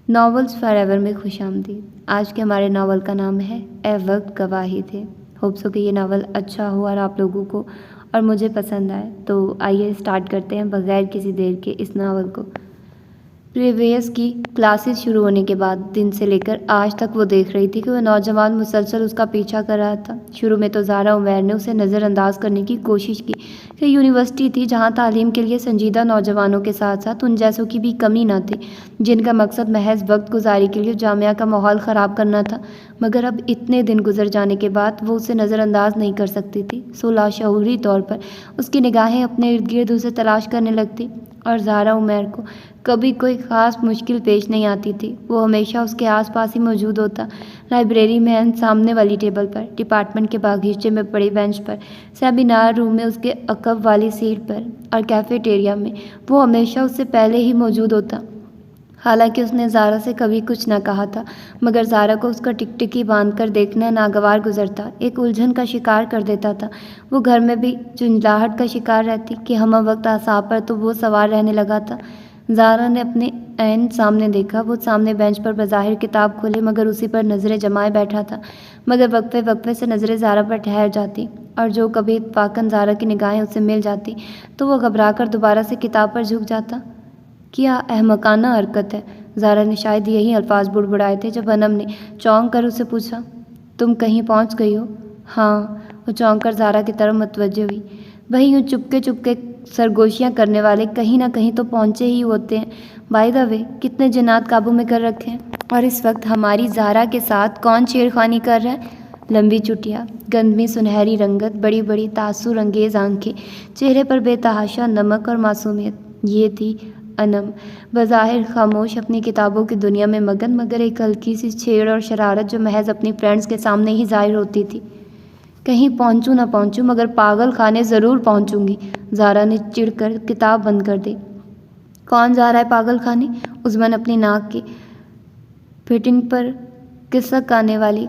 Novels for ever میں خوش آمدید۔ آج کے ہمارے ناول کا نام ہے اے وقت گواہی تھے۔ ہوپسو کہ یہ ناول اچھا ہو اور آپ لوگوں کو اور مجھے پسند آئے، تو آئیے اسٹارٹ کرتے ہیں بغیر کسی دیر کے اس ناول کو۔ پریویس کی کلاسز شروع ہونے کے بعد دن سے لے کر آج تک وہ دیکھ رہی تھی کہ وہ نوجوان مسلسل اس کا پیچھا کر رہا تھا۔ شروع میں تو زارا عمیر نے اسے نظر انداز کرنے کی کوشش کی کہ یونیورسٹی تھی جہاں تعلیم کے لیے سنجیدہ نوجوانوں کے ساتھ ساتھ ان جیسوں کی بھی کمی نہ تھی جن کا مقصد محض وقت گزاری کے لیے جامعہ کا ماحول خراب کرنا تھا، مگر اب اتنے دن گزر جانے کے بعد وہ اسے نظر انداز نہیں کر سکتی تھی۔ سو لاشعوری طور پر اس کی نگاہیں اپنے ارد گرد اسے تلاش کرنے لگتی اور زارا عمیر کو کبھی کوئی خاص مشکل پیش نہیں آتی تھی۔ وہ ہمیشہ اس کے آس پاس ہی موجود ہوتا، لائبریری میں سامنے والی ٹیبل پر، ڈپارٹمنٹ کے باغیچے میں پڑی بینچ پر، سیمینار روم میں اس کے عقب والی سیٹ پر اور کیفیٹیریا میں وہ ہمیشہ اس سے پہلے ہی موجود ہوتا۔ حالانکہ اس نے زارا سے کبھی کچھ نہ کہا تھا، مگر زارا کو اس کا ٹکٹکی باندھ کر دیکھنا ناگوار گزرتا، ایک الجھن کا شکار کر دیتا تھا۔ وہ گھر میں بھی جھنجھلاہٹ کا شکار رہتی کہ ہمہ وقت اعصاب پر تو وہ سوار رہنے لگا تھا۔ زارا نے اپنے عین سامنے دیکھا، وہ سامنے بینچ پر بظاہر کتاب کھولے مگر اسی پر نظریں جمائے بیٹھا تھا، مگر وقفے وقفے سے نظریں زارا پر ٹھہر جاتی اور جو کبھی اتفاقاً زارا کی نگاہیں اس سے مل جاتی تو وہ گھبرا کر دوبارہ سے کتاب پر جھک جاتا۔ کیا احمقانہ حرکت ہے، زارا نے شاید یہی الفاظ بڑبڑائے تھے جب انم نے چونک کر اسے پوچھا، تم کہیں پہنچ گئی ہو؟ ہاں، وہ چونک کر زارا کی طرف متوجہ ہوئی۔ وہی یوں چپکے چپکے سرگوشیاں کرنے والے کہیں نہ کہیں تو پہنچے ہی ہوتے ہیں۔ بائی دا وے، کتنے جنات قابو میں کر رکھے ہیں؟ اور اس وقت ہماری زارا کے ساتھ کون چھیڑخانی کر رہا ہے؟ لمبی چٹیاں، گندمی سنہری رنگت، بڑی بڑی تاثر انگیز آنکھیں، چہرے پر بے تحاشا نمک اور معصومیت۔ یہ تھی انم، بظاہر خاموش اپنی کتابوں کی دنیا میں مگن، مگر ایک ہلکی سی چھیڑ اور شرارت جو محض اپنی فرینڈز کے سامنے ہی ظاہر ہوتی تھی۔ کہیں پہنچوں نہ پہنچوں مگر پاگل خانے ضرور پہنچوں گی، زارا نے چڑھ کر کتاب بند کر دی۔ کون جا رہا ہے پاگل خانے؟ عثمان اپنی ناک کی فٹنگ پر کسک آنے والی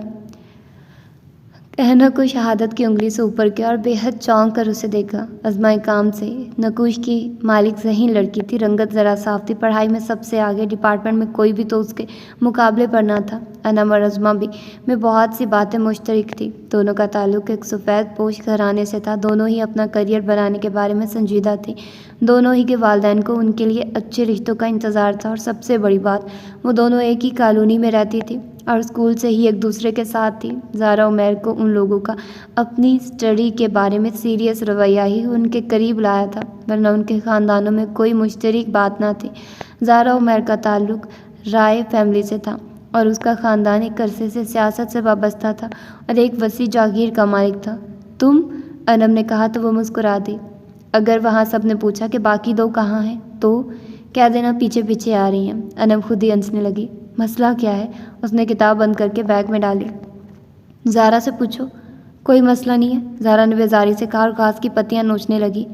کہنا کو شہادت کی انگلی سے اوپر کیا اور بے حد چونک کر اسے دیکھا۔ ازمائے کام سے نقوش کی مالک ذہین لڑکی تھی، رنگت ذرا صاف تھی، پڑھائی میں سب سے آگے، ڈپارٹمنٹ میں کوئی بھی تو اس کے مقابلے پر نہ تھا۔ انم اور ازما بھی میں بہت سی باتیں مشترک تھی، دونوں کا تعلق ایک سفید پوش گھرانے سے تھا، دونوں ہی اپنا کریئر بنانے کے بارے میں سنجیدہ تھی، دونوں ہی کے والدین کو ان کے لیے اچھے رشتوں کا انتظار تھا، اور سب سے بڑی بات وہ دونوں ایک ہی کالونی میں رہتی تھی اور اسکول سے ہی ایک دوسرے کے ساتھ تھی۔ زارا عمیر کو ان لوگوں کا اپنی اسٹڈی کے بارے میں سیریس رویہ ہی ان کے قریب لایا تھا، ورنہ ان کے خاندانوں میں کوئی مشترک بات نہ تھی۔ زارا عمیر کا تعلق رائے فیملی سے تھا اور اس کا خاندان ایک عرصے سے سیاست سے وابستہ تھا اور ایک وسیع جاگیر کا مالک تھا۔ تم؟ انم نے کہا تو وہ مسکرا دی۔ اگر وہاں سب نے پوچھا کہ باقی دو کہاں ہیں تو کہہ دینا پیچھے پیچھے آ رہی ہیں۔ انم خود ہی ہنسنے لگی۔ مسئلہ کیا ہے؟ اس نے کتاب بند کر کے بیگ میں ڈالی۔ زارا سے پوچھو۔ کوئی مسئلہ نہیں ہے، زارا نے بیزاری سے کہا اور گھاس کی پتیاں نوچنے لگی۔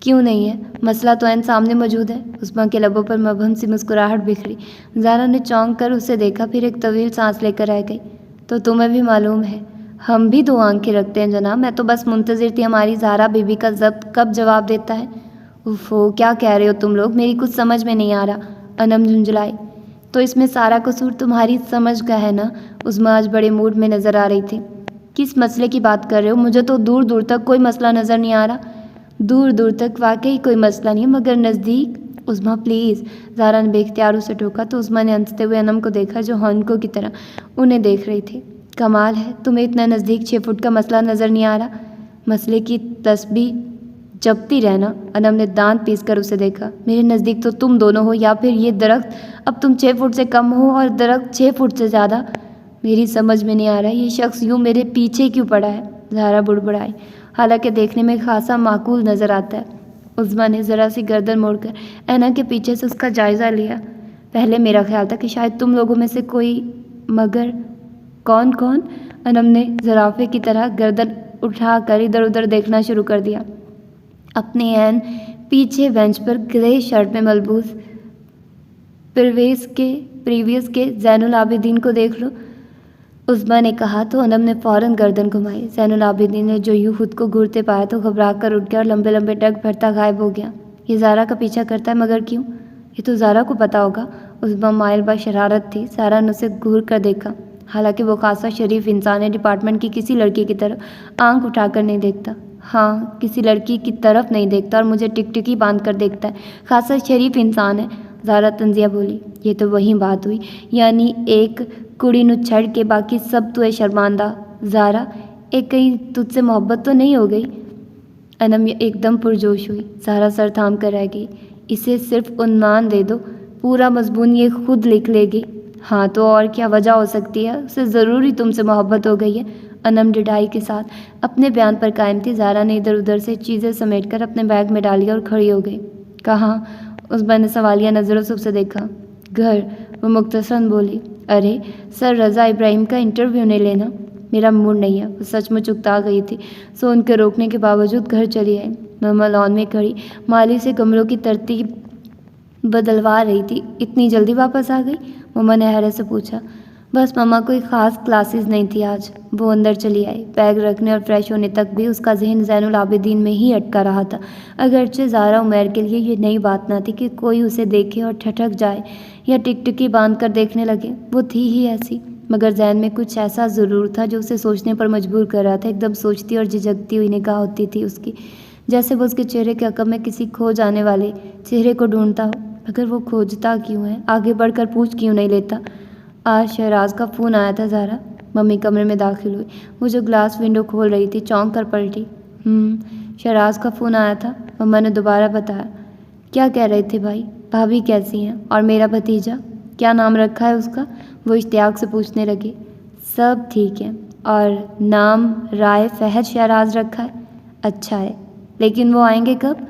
کیوں نہیں ہے؟ مسئلہ تو عین سامنے موجود ہے۔ عثما کے لبوں پر مبہم سی مسکراہٹ بکھری۔ زارا نے چونک کر اسے دیکھا، پھر ایک طویل سانس لے کر رہ گئی۔ تو تمہیں بھی معلوم ہے؟ ہم بھی دو آنکھیں رکھتے ہیں جناب، میں تو بس منتظر تھی ہماری زارا بی بی کا ضبط کب جواب دیتا ہے۔ اوفو، کیا کہہ رہے ہو تم لوگ؟ میری کچھ سمجھ میں نہیں آ رہا، انم جھنجھلائی۔ تو اس میں سارا قصور تمہاری سمجھ کا ہے نا؟ عثما آج بڑے موڈ میں نظر آ رہی تھی۔ کس مسئلے کی بات کر رہے ہو؟ مجھے تو دور دور تک کوئی مسئلہ نظر نہیں آ رہا۔ دور دور تک واقعی کوئی مسئلہ نہیں ہے، مگر نزدیک؟ عثما پلیز، زارا نے بے اختیار اسے ٹوکا تو عثما نے ہنستے ہوئے انم کو دیکھا جو ہونکوں کی طرح انہیں دیکھ رہی تھی۔ کمال ہے، تمہیں اتنا نزدیک 6 فٹ کا مسئلہ نظر نہیں آ رہا۔ مسئلے کی تسبیح جپتی رہنا۔ انم نے دانت پیس کر اسے دیکھا۔ میرے نزدیک تو تم دونوں ہو، یا پھر یہ درخت اب تم 6 فٹ سے کم ہو اور درخت 6 فٹ سے زیادہ۔ میری سمجھ میں نہیں آ رہا یہ شخص یوں میرے پیچھے کیوں پڑا ہے؟ زارا بڑبڑائی، حالانکہ دیکھنے میں خاصا معقول نظر آتا ہے۔ عثما نے ذرا سی گردن موڑ کر اینا کے پیچھے سے اس کا جائزہ لیا۔ پہلے میرا خیال تھا کہ شاید تم لوگوں میں سے کوئی، مگر کون؟ انم نے زرافے کی طرح گردن اٹھا کر ادھر ادھر دیکھنا شروع کر دیا۔ اپنے عین پیچھے بینچ پر گرے شرٹ میں ملبوس پریویس کے زین العابدین کو دیکھ لو، عثما نے کہا تو انم نے فوراً گردن گھمائی۔ زین العابدین نے جو یوں خود کو گھورتے پایا تو گھبرا کر اٹھ گیا اور لمبے لمبے ڈگ بھرتا غائب ہو گیا۔ یہ زارا کا پیچھا کرتا ہے، مگر کیوں؟ یہ تو زارا کو پتا ہوگا، عظمیٰ مائل با شرارت تھی۔ زہرا نے اسے گھور کر دیکھا، حالانکہ وہ خاصا شریف انسان ہے، ڈپارٹمنٹ کی کسی لڑکی کی طرف آنکھ اٹھا کر نہیں دیکھتا۔ ہاں، کسی لڑکی کی طرف نہیں دیکھتا اور مجھے ٹکٹکی باندھ کر دیکھتا ہے۔ خاصا شریف انسان ہے، زہرا طنزیہ بولی۔ یہ تو وہی بات ہوئی، یعنی ایک کڑی نو چھڑ کے باقی سب تو ہے شرماندہ۔ زہرا، ایک کہیں تجھ سے محبت تو نہیں ہو گئی؟ انم ایک دم پرجوش ہوئی۔ زہرا سر تھام کر رہ گئی۔ اسے صرف عنوان دے دو، پورا مضمون یہ خود لکھ لے گی۔ ہاں تو اور کیا وجہ ہو سکتی ہے؟ اسے ضروری تم سے محبت ہو گئی ہے۔ انم ڈڈائی کے ساتھ اپنے بیان پر قائم تھی۔ زہرا نے ادھر ادھر سے چیزیں سمیٹ کر اپنے بیگ میں ڈالی اور کھڑی ہو گئی۔ کہاں؟ عظمیٰ نے سوالیہ نظروں سے اسے دیکھا۔ گھر، وہ مختصراً بولی۔ ارے سر رضا ابراہیم کا انٹرویو نہیں لینا؟ میرا موڈ نہیں ہے۔ وہ سچ مچ اکتا گئی تھی، سو ان کے روکنے کے باوجود گھر چلی آئی۔ مما لان میں کھڑی مالی سے کمروں کی ترتیب بدلوا رہی تھی۔ اتنی جلدی واپس آ گئی؟ مما نے حیرت سے پوچھا۔ بس مما کوئی خاص کلاسز نہیں تھی آج۔ وہ اندر چلی آئی۔ بیگ رکھنے اور فریش ہونے تک بھی اس کا ذہن زین العابدین میں ہی اٹکا رہا تھا۔ اگرچہ زہرا عمیر کے لیے یہ نئی بات نہ تھی کہ کوئی اسے دیکھے اور ٹھٹک جائے یا ٹکٹکی باندھ کر دیکھنے لگے، وہ تھی ہی ایسی، مگر ذہن میں کچھ ایسا ضرور تھا جو اسے سوچنے پر مجبور کر رہا تھا۔ ایک دم سوچتی اور جھجکتی ہوئی نگاہ ہوتی تھی اس کی، جیسے وہ اس کے چہرے کے عقب میں کسی کھو جانے والے چہرے کو ڈھونڈتا ہو۔ مگر وہ کھوجتا کیوں ہے؟ آگے بڑھ کر پوچھ کیوں نہیں لیتا؟ آج شہراز کا فون آیا تھا زہرا؟ ممی کمرے میں داخل ہوئی۔ وہ جو گلاس ونڈو کھول رہی تھی چونک کر پلٹی۔ شہراز کا فون آیا تھا، مما نے دوبارہ بتایا۔ کیا کہہ رہے تھے بھائی؟ بھابھی کیسی ہیں؟ اور میرا بھتیجا؟ کیا نام رکھا ہے اس کا؟ وہ اشتیاق سے پوچھنے لگی۔ سب ٹھیک ہے، اور نام رائے فہد شہراز رکھا ہے۔ اچھا ہے، لیکن وہ آئیں گے کب؟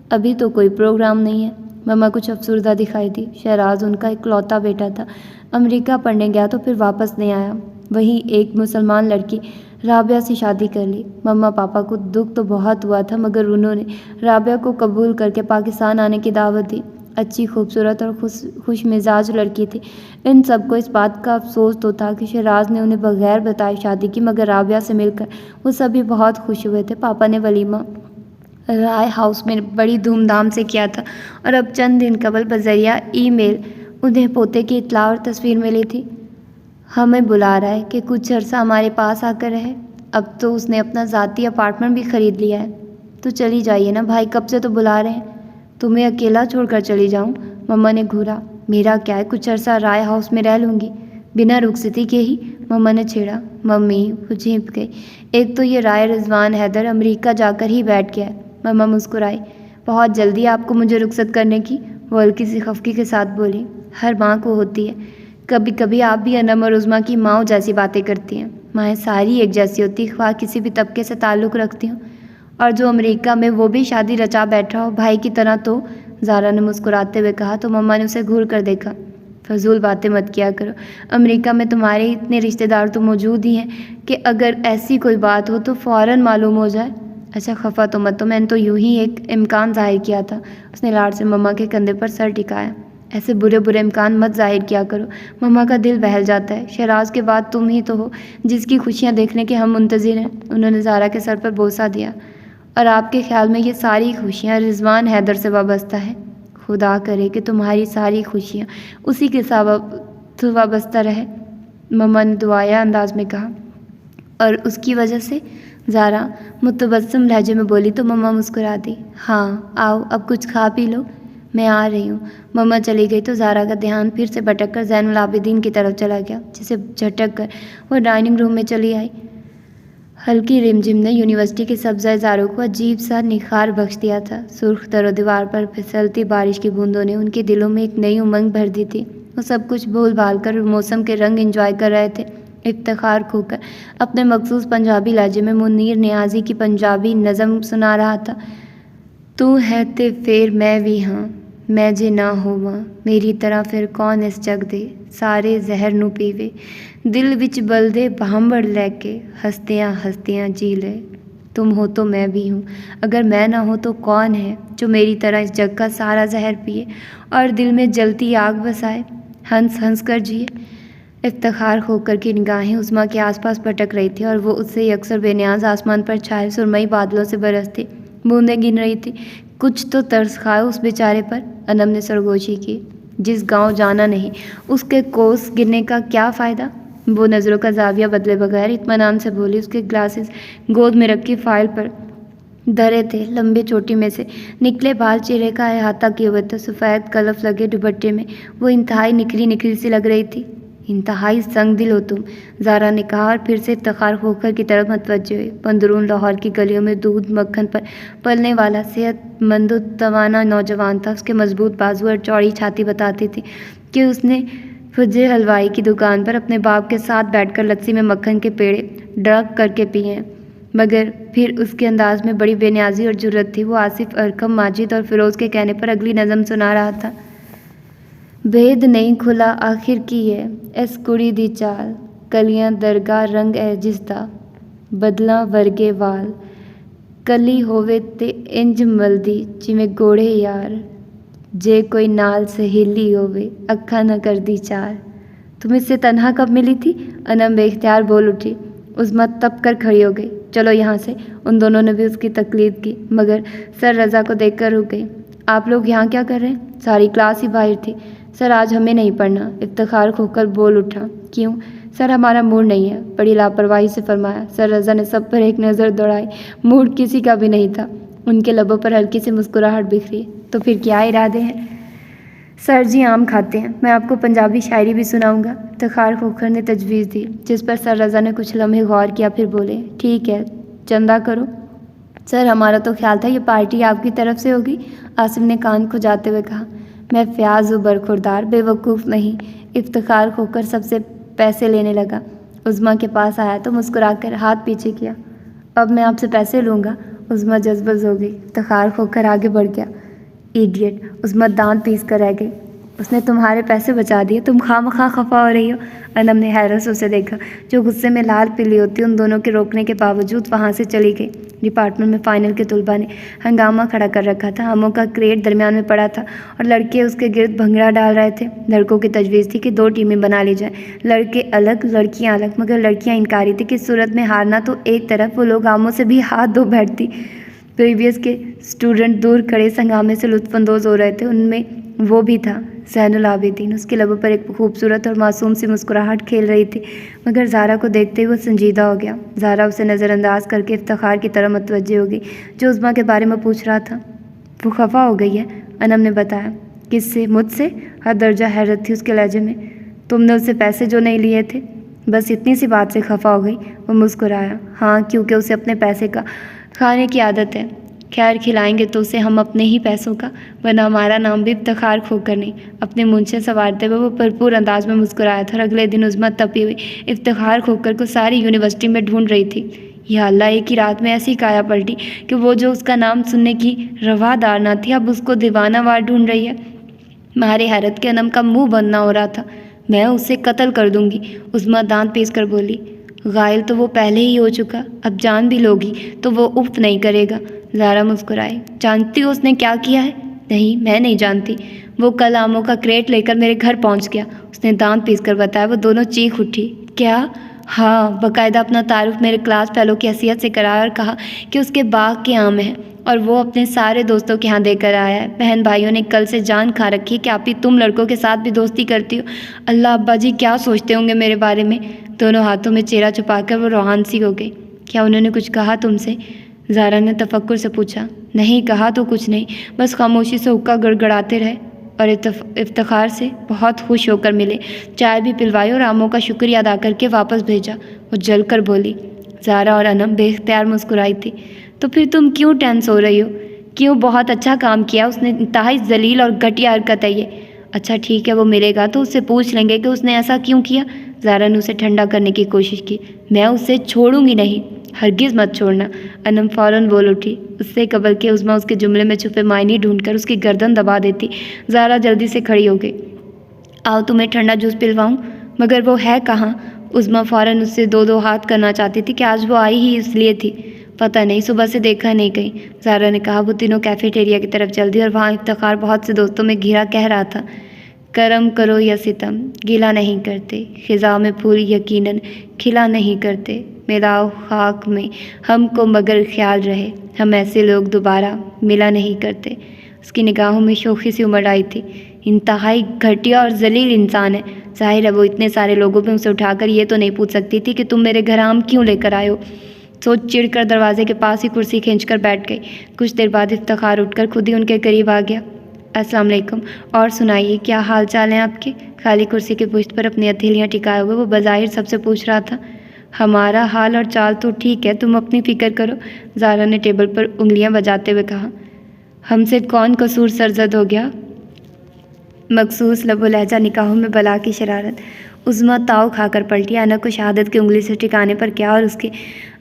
ابھی تو کوئی پروگرام نہیں ہے۔ مما کچھ افسردہ دکھائی دی۔ شہراز ان کا اکلوتا بیٹا تھا، امریکہ پڑھنے گیا تو پھر واپس نہیں آیا۔ وہیں ایک مسلمان لڑکی رابعہ سے شادی کر لی۔ مما پاپا کو دکھ تو بہت ہوا تھا، مگر انہوں نے رابعہ کو قبول کر کے پاکستان آنے کی دعوت دی۔ اچھی، خوبصورت اور خوش مزاج لڑکی تھی۔ ان سب کو اس بات کا افسوس تو تھا کہ شہراز نے انہیں بغیر بتائے شادی کی، مگر رابعہ سے مل کر وہ سبھی بہت خوش ہوئے تھے۔ پاپا نے ولیمہ رائے ہاؤس میں بڑی دھوم دھام سے کیا تھا، اور اب چند دن قبل بذریعہ ای میل انہیں پوتے کی اطلاع اور تصویر ملی تھی۔ ہمیں بلا رہا ہے کہ کچھ عرصہ ہمارے پاس آ کر رہے۔ اب تو اس نے اپنا ذاتی اپارٹمنٹ بھی خرید لیا ہے۔ تو چلی جائیے نا بھائی، کب سے تو بلا رہے ہیں۔ تمہیں اکیلا چھوڑ کر چلی جاؤں؟ مما نے گھورا۔ میرا کیا ہے، کچھ عرصہ رائے ہاؤس میں رہ لوں گی، بنا رخصتی کے ہی، مما نے چھیڑا۔ ممی، وہ جھینپ گئی۔ ایک تو یہ رائے رضوان حیدر امریکہ جا کر ہی بیٹھ گیا ہے۔ مما مسکرائی۔ بہت جلدی آپ کو مجھے رخصت کرنے کی؟ وہ ہلکی سی خفگی کے ساتھ بولی۔ ہر ماں کو ہوتی ہے، کبھی کبھی آپ بھی انم اور عظمیٰ کی ماؤں جیسی باتیں کرتی ہیں۔ مائیں ساری ایک جیسی ہوتی، خواہ کسی بھی طبقے سے تعلق رکھتی ہوں، اور جو امریکہ میں وہ بھی شادی رچا بیٹھا ہو بھائی کی طرح تو، زہرا نے مسکراتے ہوئے کہا تو مما نے اسے گھور کر دیکھا۔ فضول باتیں مت کیا کرو، امریکہ میں تمہارے اتنے رشتہ دار تو موجود ہی ہیں کہ اگر ایسی کوئی بات ہو تو فوراً معلوم ہو جائے۔ اچھا خفا تو مت، تو میں نے تو یوں ہی ایک امکان ظاہر کیا تھا۔ اس نے لاڑ سے مما کے کندھے پر سر ٹکایا۔ ایسے برے برے امکان مت ظاہر کیا کرو، مما کا دل بہل جاتا ہے۔ شہراز کے بعد تم ہی تو ہو جس کی خوشیاں دیکھنے کے ہم منتظر ہیں۔ انہوں نے زہرا کے سر پر بوسہ دیا۔ اور آپ کے خیال میں یہ ساری خوشیاں رضوان حیدر سے وابستہ ہیں؟ خدا کرے کہ تمہاری ساری خوشیاں اسی کے ساتھ وابستہ رہے، مما نے دعائیہ انداز میں کہا۔ اور اس کی وجہ سے؟ زہرا متبسم لہجے میں بولی تو مما مسکرا دی۔ ہاں، آؤ اب کچھ کھا پی لو، میں آ رہی ہوں۔ مما چلی گئی تو زہرا کا دھیان پھر سے بھٹک کر زین العابدین کی طرف چلا گیا، جسے جھٹک کر وہ ڈائننگ روم میں چلی آئی۔ ہلکی رمجھم نے یونیورسٹی کے سبزہ ازاروں کو عجیب سا نکھار بخش دیا تھا۔ سرخ در و دیوار پر پھسلتی بارش کی بوندوں نے ان کے دلوں میں ایک نئی امنگ بھر دی تھی۔ وہ سب کچھ بھول بھال کر موسم کے رنگ انجوائے کر رہے تھے۔ افتخار کھو کر اپنے مخصوص پنجابی لہجے میں منیر نیازی کی پنجابی نظم سنا رہا تھا۔ تو ہے تے پھر میں بھی ہاں، میں جے نہ ہوواں میری طرح پھر کون اس جگ دے سارے زہر نو پیوے دل وچ بلدے بھانبڑ لے کے ہستیاں ہستیاں جی لے۔ تم ہو تو میں بھی ہوں، اگر میں نہ ہوں تو کون ہے جو میری طرح اس جگ کا سارا زہر پیے اور دل میں جلتی آگ بسائے، ہنس ہنس کر جیے۔ افتخار کھو کر کی نگاہیں عظمیٰ کے آس پاس بھٹک رہی تھی اور وہ اس سے یکسر بے نیاز آسمان پر چھائے سرمئی بادلوں سے برستی بوندیں گن رہی تھی۔ کچھ تو ترس کھائے اس بیچارے پر، انم نے سرگوشی کی۔ جس گاؤں جانا نہیں اس کے کوس گرنے کا کیا فائدہ؟ وہ نظروں کا زاویہ بدلے بغیر اطمینان سے بولی۔ اس کے گلاسز گود میں رکھی فائل پر دھرے تھے، لمبی چوٹی میں سے نکلے بال چہرے کا احاطہ کیے ہوئے تھے، سفید کلف لگے دوپٹے میں وہ انتہائی نکھری نکھری سی لگ رہی تھی۔ انتہائی سنگ دل ہو تم، زارا نے کہا اور پھر سے افتخار کھوکھر کی طرف متوجہ ہوئی۔ اندرون لاہور کی گلیوں میں دودھ مکھن پر پلنے والا صحت مند و توانا نوجوان تھا۔ اس کے مضبوط بازو اور چوڑی چھاتی بتاتی تھی کہ اس نے فجے حلوائی کی دکان پر اپنے باپ کے ساتھ بیٹھ کر لسی میں مکھن کے پیڑے ڈڑک کر کے پیے ہیں، مگر پھر اس کے انداز میں بڑی بے نیازی اور جرأت تھی۔ وہ آصف، ارقم، ماجد اور فیروز کے کہنے پر اگلی نظم سنا رہا تھا۔ بھید نہیں کھلا آخر کی ہے اس کڑی دی چال، کلیاں درگاہ رنگ ہے جس دا بدلاں ورگے وال، کلی ہووے تے انج ملدی جویں گھوڑے یار، جے کوئی نال سہیلی ہووے اکھاں نہ کردی چار۔ تم اس سے تنہا کب ملی تھی؟ انم بے اختیار بول اٹھی۔ عظمیٰ تپ کر کھڑی ہو گئی۔ چلو یہاں سے۔ ان دونوں نے بھی اس کی تقلید کی، مگر سر رضا کو دیکھ کر رک گئی۔ آپ لوگ یہاں کیا کر رہے ہیں؟ ساری کلاس ہی باہر تھی۔ سر آج ہمیں نہیں پڑھنا، افتخار کھوکھر بول اٹھا۔ کیوں؟ سر ہمارا موڈ نہیں ہے، بڑی لاپرواہی سے فرمایا۔ سر رضا نے سب پر ایک نظر دوڑائی۔ موڈ کسی کا بھی نہیں تھا۔ ان کے لبوں پر ہلکی سی مسکراہٹ بکھری۔ تو پھر کیا ارادے ہیں؟ سر جی آم کھاتے ہیں، میں آپ کو پنجابی شاعری بھی سناؤں گا، افتخار کھوکھر نے تجویز دی، جس پر سر رضا نے کچھ لمحے غور کیا، پھر بولے، ٹھیک ہے، چندہ کرو۔ سر ہمارا تو خیال تھا یہ پارٹی آپ کی طرف سے ہوگی، آصف نے کان کھجاتے ہوئے کہا۔ میں فیاض و برخوردار بے وقوف نہیں۔ افتخار کھوکھر سب سے پیسے لینے لگا۔ عظمیٰ کے پاس آیا تو مسکرا کر ہاتھ پیچھے کیا۔ اب میں آپ سے پیسے لوں گا؟ عظمیٰ جذبز ہو گئی۔ افتخار کھوکھر آگے بڑھ گیا۔ ایڈیٹ! عظمیٰ دانت پیس کر رہ گئی۔ اس نے تمہارے پیسے بچا دیے، تم خواہ مخواہ خفا ہو رہی ہو؟ انم نے حیرت سے اسے دیکھا، جو غصے میں لال پیلی ہوتی ان دونوں کے روکنے کے باوجود وہاں سے چلی گئی۔ ڈپارٹمنٹ میں فائنل کے طلباء نے ہنگامہ کھڑا کر رکھا تھا۔ آموں کا کریٹ درمیان میں پڑا تھا اور لڑکے اس کے گرد بھنگڑا ڈال رہے تھے۔ لڑکوں کی تجویز تھی کہ 2 ٹیمیں بنا لی جائیں، لڑکے الگ لڑکیاں الگ، مگر لڑکیاں انکاری تھیں کہ اس صورت میں ہارنا تو ایک طرف، وہ لوگ آموں سے بھی ہاتھ دھو بیٹھتی۔ پریویس کے اسٹوڈنٹ دور کھڑے اس ہنگامے سے لطف اندوز ہو رہے تھے، ان میں وہ بھی تھا، زین العابدین۔ اس کے لبوں پر ایک خوبصورت اور معصوم سی مسکراہٹ کھیل رہی تھی، مگر زارا کو دیکھتے ہوئے سنجیدہ ہو گیا۔ زارا اسے نظر انداز کر کے افتخار کی طرف متوجہ ہو گئی، جو عظمیٰ کے بارے میں پوچھ رہا تھا۔ وہ خفا ہو گئی ہے، انم نے بتایا۔ کس سے؟ مجھ سے؟ ہر درجہ حیرت تھی اس کے لہجے میں۔ تم نے اس سے پیسے جو نہیں لیے تھے؟ بس اتنی سی بات سے خفا ہو گئی؟ وہ مسکرایا۔ ہاں، کیونکہ اسے اپنے پیسے کا کھانے کی عادت ہے۔ خیر کھلائیں گے تو اسے ہم اپنے ہی پیسوں کا، ورنہ ہمارا نام بھی افتخار کھوکھر نہیں۔ اپنے منشے سنوارتے ہوئے وہ بھرپور انداز میں مسکرایا تھا اور اگلے دن عظمیٰ تپی ہوئی افتخار کھوکھر کو ساری یونیورسٹی میں ڈھونڈ رہی تھی۔ یا اللہ، ایک ہی رات میں ایسی کایا پلٹی کہ وہ جو اس کا نام سننے کی روادار نہ تھی، اب اس کو دیوانہ وار ڈھونڈ رہی ہے۔ مارے حیرت کے انم کا منہ بند نہ ہو رہا تھا۔ میں اسے قتل کر دوں گی، عظمیٰ دانت پیس کر بولی۔ غائل تو وہ پہلے ہی ہو چکا، اب جان بھی لوگی تو وہ اف نہیں کرے گا۔ زارا مسکرائی۔ جانتی ہو اس نے کیا کیا ہے؟ نہیں، میں نہیں جانتی۔ وہ کل آموں کا کریٹ لے کر میرے گھر پہنچ گیا، اس نے دانت پیس کر بتایا۔ وہ دونوں چیخ اٹھی۔ کیا؟ ہاں، باقاعدہ اپنا تعارف میرے کلاس فیلو کی حیثیت سے کرایا اور کہا کہ اس کے باغ کے آم ہیں اور وہ اپنے سارے دوستوں کے ہاں دے کر آیا ہے۔ بہن بھائیوں نے کل سے جان کھا رکھی کہ آپی تم لڑکوں کے ساتھ بھی دوستی کرتی ہو۔ اللہ، ابا جی کیا سوچتے ہوں گے میرے بارے میں؟ دونوں ہاتھوں میں چہرہ چھپا کر وہ روحان سی ہو گئی۔ کیا انہوں نے کچھ کہا تم سے؟ زارا نے تفکر سے پوچھا۔ نہیں کہا تو کچھ نہیں، بس خاموشی سے حقہ گڑگڑاتے رہے اور افتخار سے بہت خوش ہو کر ملے، چائے بھی پلوائی اور آموں کا شکریہ ادا کر کے واپس بھیجا۔ وہ جل کر بولی۔ زارا اور انم بے اختیار مسکرائی تھی۔ تو پھر تم کیوں ٹینس ہو رہی ہو؟ کیوں؟ بہت اچھا کام کیا اس نے، انتہائی ذلیل اور گھٹیا حرکت ہے یہ۔ اچھا ٹھیک ہے، وہ ملے گا تو اس سے پوچھ لیں گے کہ اس نے ایسا کیوں کیا۔ زارا نے اسے ٹھنڈا کرنے کی کوشش کی۔ میں اسے چھوڑوں گی نہیں، ہرگز مت چھوڑنا، انم فوراً بول اٹھی۔ اس سے قبل کہ عظمیٰ اس کے جملے میں چھپے معنی ڈھونڈ کر اس کی گردن دبا دیتی، زارا جلدی سے کھڑی ہو گئی۔ آؤ تمہیں ٹھنڈا جوس پلواؤں؟ مگر وہ ہے کہاں؟ عظمیٰ فوراً اس سے دو ہاتھ کرنا چاہتی تھی کہ آج وہ آئی ہی اس لیے تھی۔ پتہ نہیں، صبح سے دیکھا نہیں کہیں، زارا نے کہا۔ وہ تینوں کیفیٹیریا کی طرف چل دی اور وہاں افتخار بہت سے دوستوں میں گھرا کہہ رہا تھا۔ کرم کرو یا ستم، گیلا نہیں کرتے، خزاں میں پھول یقیناً کھلا نہیں کرتے، میداؤ خاک میں ہم کو مگر خیال رہے، ہم ایسے لوگ دوبارہ ملا نہیں کرتے۔ اس کی نگاہوں میں شوخی سی امڑ آئی تھی۔ انتہائی گھٹیا اور ذلیل انسان ہے۔ ظاہر ہے وہ اتنے سارے لوگوں میں اسے اٹھا کر یہ تو نہیں پوچھ سکتی تھی کہ تم میرے گھر آم کیوں لے کر آئے ہو۔ سوچ چڑ کر دروازے کے پاس ہی کرسی کھینچ کر بیٹھ گئی۔ کچھ دیر بعد افتخار اٹھ کر خود ہی ان کے قریب آ گیا۔ السلام علیکم، اور سنائیے کیا حال چال ہیں آپ کے؟ خالی کرسی کی پشت پر اپنی ہتھیلیاں ٹکائے ہوئے وہ بظاہر سب سے پوچھ رہا تھا۔ ہمارا حال اور چال تو ٹھیک ہے، تم اپنی فکر کرو، زارا نے ٹیبل پر انگلیاں بجاتے ہوئے کہا۔ ہم سے کون قصور سرزد ہو گیا؟ مخصوص لب و لہجہ، نکاحوں میں بلا کی شرارت۔ عظمیٰ تاؤ کھا کر پلٹی۔ انا کو شہادت کی انگلی سے ٹھکانے پر کیا اور اس کے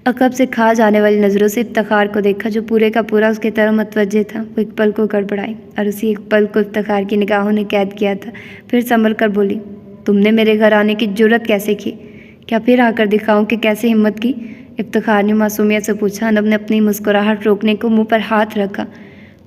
عقب سے کھا جانے والی نظروں سے افتخار کو دیکھا جو پورے کا پورا اس کی طرف متوجہ تھا۔ وہ ایک پل کو گڑبڑائی اور اسی ایک پل کو افتخار کی نگاہوں نے قید کیا تھا۔ پھر سنبھل کر بولی، تم نے میرے گھر آنے کی جرأت کیسے کی؟ کیا پھر آ کر دکھاؤں کہ کیسے ہمت کی؟ افتخار نے معصومیت سے پوچھا۔ انب نے اپنی مسکراہٹ روکنے کو منہ پر ہاتھ رکھا۔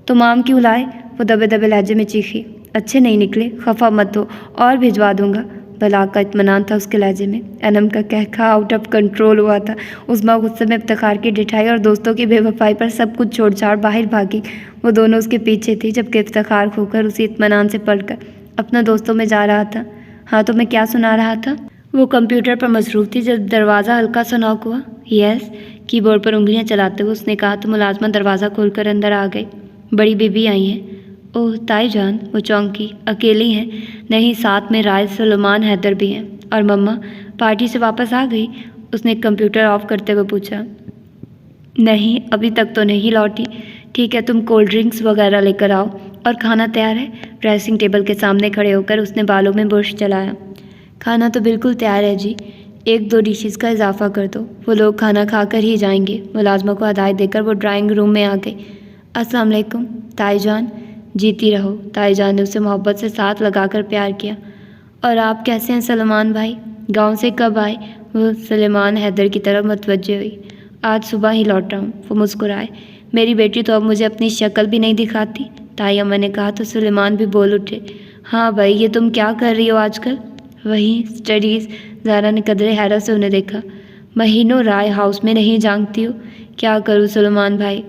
تم آم کیوں لائے؟ وہ دبے دبے لہجے میں چیخی۔ اچھے نہیں نکلے، خفا مت ہو، اور بھجوا دوں گا۔ بلا کا اطمینان تھا اس کے لہجے میں۔ انم کا قہقہا آؤٹ آف کنٹرول ہوا تھا۔ عظمیٰ غصے میں افتخار کی ڈٹھائی اور دوستوں کی بے وفائی پر سب کچھ چھوڑ چھاڑ باہر بھاگی۔ وہ دونوں اس کے پیچھے تھی جبکہ افتخار کھو کر اسی اطمینان سے پلٹ کر اپنا دوستوں میں جا رہا تھا۔ ہاں تو میں کیا سنا رہا تھا؟ وہ کمپیوٹر پر مصروف تھی جب دروازہ ہلکا سا ناک ہوا۔ یس، کی بورڈ پر انگلیاں چلاتے ہوئے اس نے کہا تو ملازمہ دروازہ کھول کر اندر آ گئی۔ بڑی بیوی آئی ہیں۔ اوہ تائی جان، وہ چونکی۔ اکیلی ہیں؟ نہیں، ساتھ میں رائے سلیمان حیدر بھی ہیں۔ اور مما پارٹی سے واپس آ گئی؟ اس نے کمپیوٹر آف کرتے ہوئے پوچھا۔ نہیں، ابھی تک تو نہیں لوٹی۔ ٹھیک ہے، تم کولڈ ڈرنکس وغیرہ لے کر آؤ۔ اور کھانا تیار ہے؟ ڈریسنگ ٹیبل کے سامنے کھڑے ہو کر اس نے بالوں میں برش چلایا۔ کھانا تو بالکل تیار ہے جی، 1-2 ڈشز کا اضافہ کر دو، وہ لوگ کھانا کھا کر ہی جائیں گے۔ ملازمہ کو ہدایت دے کر وہ ڈرائنگ روم میں آ گئی۔ السلام علیکم تائی جان۔ جیتی رہو، تائی جان نے اسے محبت سے ساتھ لگا کر پیار کیا۔ اور آپ کیسے ہیں سلیمان بھائی؟ گاؤں سے کب آئے؟ وہ سلیمان حیدر کی طرف متوجہ ہوئی۔ آج صبح ہی لوٹا ہوں، وہ مسکرائے۔ میری بیٹی تو اب مجھے اپنی شکل بھی نہیں دکھاتی، تائی اماں نے کہا تو سلیمان بھی بول اٹھے۔ ہاں بھائی، یہ تم کیا کر رہی ہو آج کل؟ وہی اسٹڈیز، زارا نے قدرے حیرت سے انہیں دیکھا۔ مہینوں رائے ہاؤس میں نہیں جانگتی ہو؟ کیا کروں سلیمان بھائی،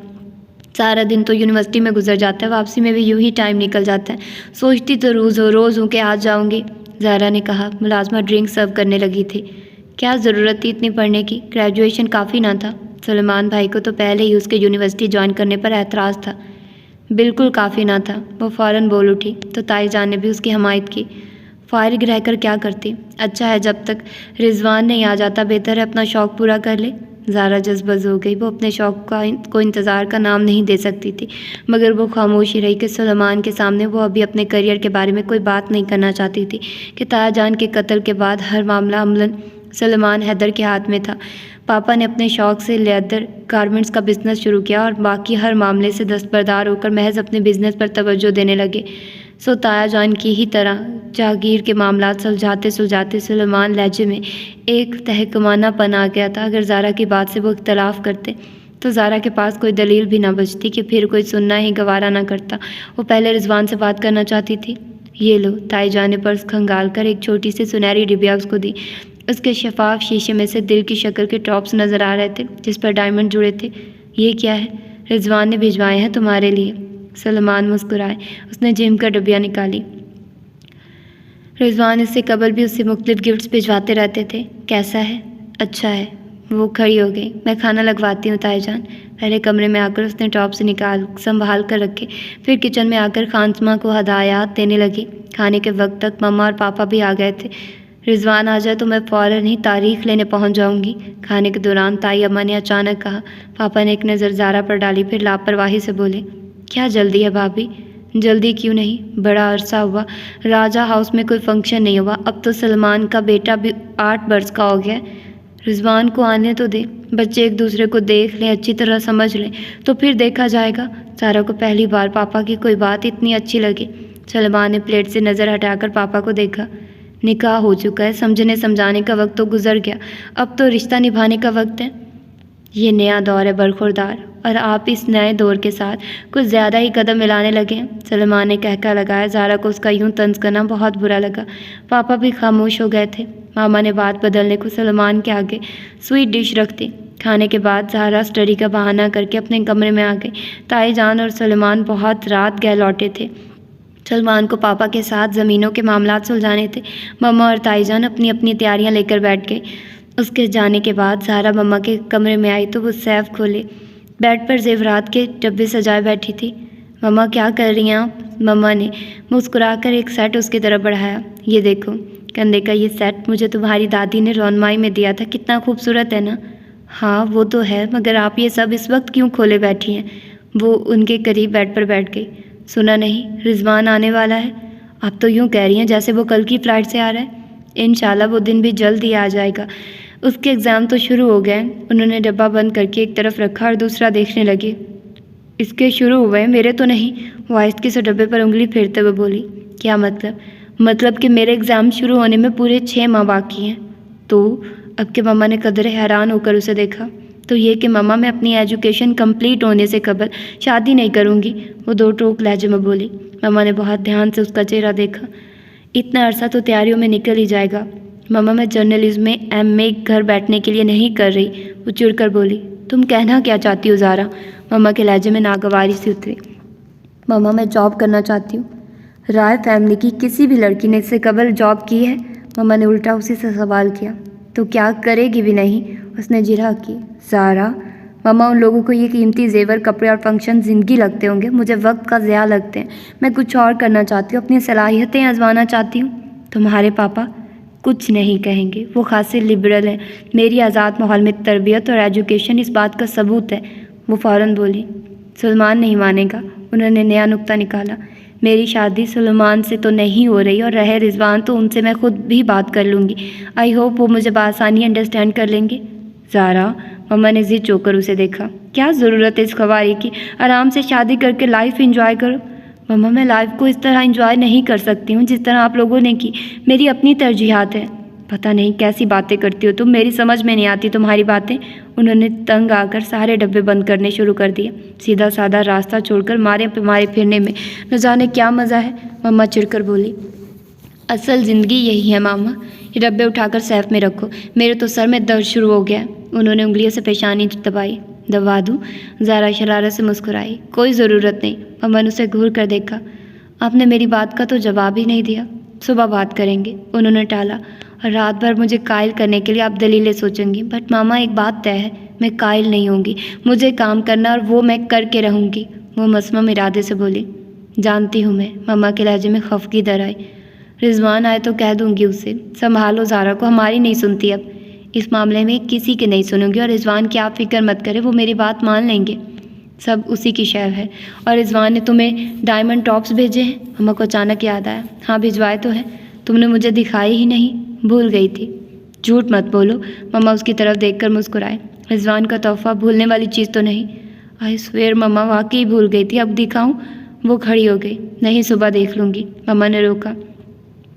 سارا دن تو یونیورسٹی میں گزر جاتا ہے، واپسی میں بھی یوں ہی ٹائم نکل جاتا ہے۔ سوچتی تو روز ہوں کہ آج جاؤں گی، زارا نے کہا۔ ملازمہ ڈرنک سرو کرنے لگی تھی۔ کیا ضرورت تھی اتنی پڑھنے کی؟ گریجویشن کافی نہ تھا؟ سلیمان بھائی کو تو پہلے ہی اس کے یونیورسٹی جوائن کرنے پر اعتراض تھا۔ بالکل کافی نہ تھا، وہ فوراً بول اٹھی تو تائی جان نے بھی اس کی حمایت کی۔ فارغ رہ کر کیا کرتی؟ اچھا ہے جب تک رضوان نہیں آ جاتا بہتر ہے اپنا شوق پورا کر لے۔ زارا جذبز ہو گئی۔ وہ اپنے شوق کو انتظار کا نام نہیں دے سکتی تھی، مگر وہ خاموش ہی رہی کہ سلیمان کے سامنے وہ ابھی اپنے کیریئر کے بارے میں کوئی بات نہیں کرنا چاہتی تھی کہ تایا جان کے قتل کے بعد ہر معاملہ عملاً سلیمان حیدر کے ہاتھ میں تھا۔ پاپا نے اپنے شوق سے لیدر گارمنٹس کا بزنس شروع کیا اور باقی ہر معاملے سے دستبردار ہو کر محض اپنے بزنس پر توجہ دینے لگے۔ سو تایا جان کی ہی طرح جاگیر کے معاملات سلجھاتے سلیمان لہجے میں ایک تحکمانہ پن آ گیا تھا۔ اگر زارا کی بات سے وہ اختلاف کرتے تو زارا کے پاس کوئی دلیل بھی نہ بچتی کہ پھر کوئی سننا ہی گوارا نہ کرتا۔ وہ پہلے رضوان سے بات کرنا چاہتی تھی۔ یہ لو، تائی جان نے پرس کھنگال کر ایک چھوٹی سی سنہری ڈبیا اس کو دی۔ اس کے شفاف شیشے میں سے دل کی شکل کے ٹاپس نظر آ رہے تھے جس پر ڈائمنڈ جڑے تھے۔ یہ کیا ہے؟ رضوان نے بھجوائے ہیں تمہارے لیے۔ سلیمان مسکرائے۔ اس نے جیم کا ڈبیا نکالی۔ رضوان اس سے قبل بھی اس سے مختلف گفٹس بھجواتے رہتے تھے۔ کیسا ہے؟ اچھا ہے۔ وہ کھڑی ہو گئی۔ میں کھانا لگواتی ہوں تائی جان۔ پہلے کمرے میں آ کر اس نے ٹاپ سے سنبھال کر رکھے، پھر کچن میں آ کر خانسماں کو ہدایات دینے لگی۔ کھانے کے وقت تک مما اور پاپا بھی آ گئے تھے۔ رضوان آ جائے تو میں فوراً ہی تاریخ لینے پہنچ جاؤں گی، کھانے کے دوران تائی اماں نے اچانک کہا۔ پاپا نے ایک نظر زارا پر ڈالی، پھر لاپرواہی سے بولے، کیا جلدی ہے بھابھی؟ جلدی کیوں نہیں؟ بڑا عرصہ ہوا راجہ ہاؤس میں کوئی فنکشن نہیں ہوا، اب تو سلمان کا بیٹا بھی 8 برس کا ہو گیا ہے۔ رضوان کو آنے تو دے، بچے ایک دوسرے کو دیکھ لیں، اچھی طرح سمجھ لیں تو پھر دیکھا جائے گا۔ زارا کو پہلی بار پاپا کی کوئی بات اتنی اچھی لگی۔ سلمان نے پلیٹ سے نظر ہٹا کر پاپا کو دیکھا۔ نکاح ہو چکا ہے، سمجھنے سمجھانے کا وقت تو گزر گیا، اب تو رشتہ نبھانے کا وقت ہے۔ یہ نیا دور ہے برخوردار، اور آپ اس نئے دور کے ساتھ کچھ زیادہ ہی قدم ملانے لگے ہیں۔ سلمان نے کہکا لگایا۔ زارا کو اس کا یوں طنز کرنا بہت برا لگا۔ پاپا بھی خاموش ہو گئے تھے۔ ماما نے بات بدلنے کو سلمان کے آگے سویٹ ڈش رکھ دی۔ کھانے کے بعد زہرا اسٹڈی کا بہانہ کر کے اپنے کمرے میں آ گئی۔ تائی جان اور سلمان بہت رات گئے لوٹے تھے۔ سلمان کو پاپا کے ساتھ زمینوں کے معاملات سلجھانے تھے۔ مما اور تائی جان اپنی اپنی تیاریاں لے کر بیٹھ گئے۔ اس کے جانے کے بعد زہرا مما کے کمرے میں آئی تو وہ سیف کھولے بیڈ پر زیورات کے ڈبے سجائے بیٹھی تھی۔ مما کیا کر رہی ہیں آپ؟ مما نے مسکرا کر ایک سیٹ اس کی طرف بڑھایا۔ یہ دیکھو، کندھے کا یہ سیٹ مجھے تمہاری دادی نے رونمائی میں دیا تھا، کتنا خوبصورت ہے نا؟ ہاں وہ تو ہے، مگر آپ یہ سب اس وقت کیوں کھولے بیٹھی ہیں؟ وہ ان کے قریب بیڈ پر بیٹھ گئی۔ سنا نہیں رضوان آنے والا ہے؟ آپ تو یوں کہہ رہی ہیں جیسے وہ کل کی فلائٹ سے آ رہا ہے۔ انشاءاللہ وہ دن بھی جلد ہی آ جائے گا، اس کے ایگزام تو شروع ہو گئے ہیں۔ انہوں نے ڈبہ بند کر کے ایک طرف رکھا اور دوسرا دیکھنے لگے۔ اس کے شروع ہوئے، میرے تو نہیں؟ وہ آہستگی سے ڈبے پر انگلی پھیرتے ہوئے بولی۔ کیا مطلب؟ مطلب کہ میرے ایگزام شروع ہونے میں پورے 6 ماہ باقی ہیں۔ تو اب کہ مما نے قدرے حیران ہو کر اسے دیکھا۔ تو یہ کہ مما میں اپنی ایجوکیشن کمپلیٹ ہونے سے قبل شادی نہیں کروں گی، وہ دو ٹوک لہجے میں بولی۔ مما نے بہت دھیان سے اس کا چہرہ دیکھا۔ اتنا عرصہ تو تیاریوں میں نکل ہی جائے گا۔ مما میں جرنلزم میں ایم اے گھر بیٹھنے کے لیے نہیں کر رہی، وہ چڑ کر بولی۔ تم کہنا کیا چاہتی ہو زہرا؟ مما کے لہجے میں ناگواری سی اتری۔ مما میں جاب کرنا چاہتی ہوں۔ رائے فیملی کی کسی بھی لڑکی نے اس سے قبل جاب کی ہے؟ مما نے الٹا اسی سے سوال کیا۔ تو کیا کرے گی بھی نہیں؟ اس نے جرح کی۔ زہرا، مما ان لوگوں کو یہ قیمتی زیور، کپڑے اور فنکشن زندگی لگتے ہوں گے، مجھے وقت کا ضیاع لگتے ہیں۔ میں کچھ اور کرنا چاہتی ہوں، اپنی صلاحیتیں آزمانا چاہتی ہوں۔ تمہارے پاپا کچھ نہیں کہیں گے، وہ خاصے لبرل ہیں۔ میری آزاد ماحول میں تربیت اور ایجوکیشن اس بات کا ثبوت ہے، وہ فوراً بولی۔ سلمان نہیں مانے گا، انہوں نے نیا نکتہ نکالا۔ میری شادی سلمان سے تو نہیں ہو رہی، اور رہے رضوان تو ان سے میں خود بھی بات کر لوں گی۔ آئی ہوپ وہ مجھے بآسانی انڈرسٹینڈ کر لیں گے۔ زہرا، مما نے ضد چو کر اسے دیکھا۔ کیا ضرورت ہے اس خواری کی؟ آرام سے شادی کر کے لائف انجوائے کرو۔ مما میں لائف کو اس طرح انجوائے نہیں کر سکتی ہوں جس طرح آپ لوگوں نے کی، میری اپنی ترجیحات ہیں۔ پتہ نہیں کیسی باتیں کرتی ہو تم، میری سمجھ میں نہیں آتی تمہاری باتیں۔ انہوں نے تنگ آ کر سارے ڈبے بند کرنے شروع کر دیے۔ سیدھا سادہ راستہ چھوڑ کر مارے مارے پھرنے میں نہ جانے کیا مزہ ہے، مما چڑھ کر بولی۔ اصل زندگی یہی ہے ماما۔ یہ ڈبے اٹھا کر سیف میں رکھو، میرے تو سر میں درد شروع ہو گیا ہے۔ انہوں نے انگلیوں سے پیشانی دبائی۔ دبا دوں؟ زہرا شرارت سے مسکرائی۔ کوئی ضرورت نہیں۔ مما نے اسے گھور کر دیکھا۔ آپ نے میری بات کا تو جواب ہی نہیں دیا۔ صبح بات کریں گے، انہوں نے ٹالا۔ اور رات بھر مجھے قائل کرنے کے لیے آپ دلیلیں سوچیں گی، بٹ ماما ایک بات طے ہے، میں قائل نہیں ہوں گی۔ مجھے کام کرنا اور وہ میں کر کے رہوں گی، وہ مصمم ارادے سے بولی۔ جانتی ہوں میں، مما کے لہجے میں خفگی در آئی۔ رضوان آئے تو کہہ دوں گی اسے، سنبھالو زہرا کو، ہماری نہیں سنتی اب۔ اس معاملے میں کسی کی نہیں سنوں گی، اور رضوان کی آپ فکر مت کرے، وہ میری بات مان لیں گے۔ سب اسی کی شے ہے۔ اور رضوان نے تمہیں ڈائمنڈ ٹاپس بھیجے ہیں؟ مما کو اچانک یاد آیا۔ ہاں بھجوائے تو ہیں، تم نے مجھے دکھائی ہی نہیں، بھول گئی تھی۔ جھوٹ مت بولو، مما اس کی طرف دیکھ کر مسکرائے۔ رضوان کا تحفہ بھولنے والی چیز تو نہیں؟ آئی سویر مما واقعی بھول گئی تھی، اب دکھاؤں؟ وہ کھڑی ہو گئی۔ نہیں، صبح دیکھ لوں گی، مما نے روکا۔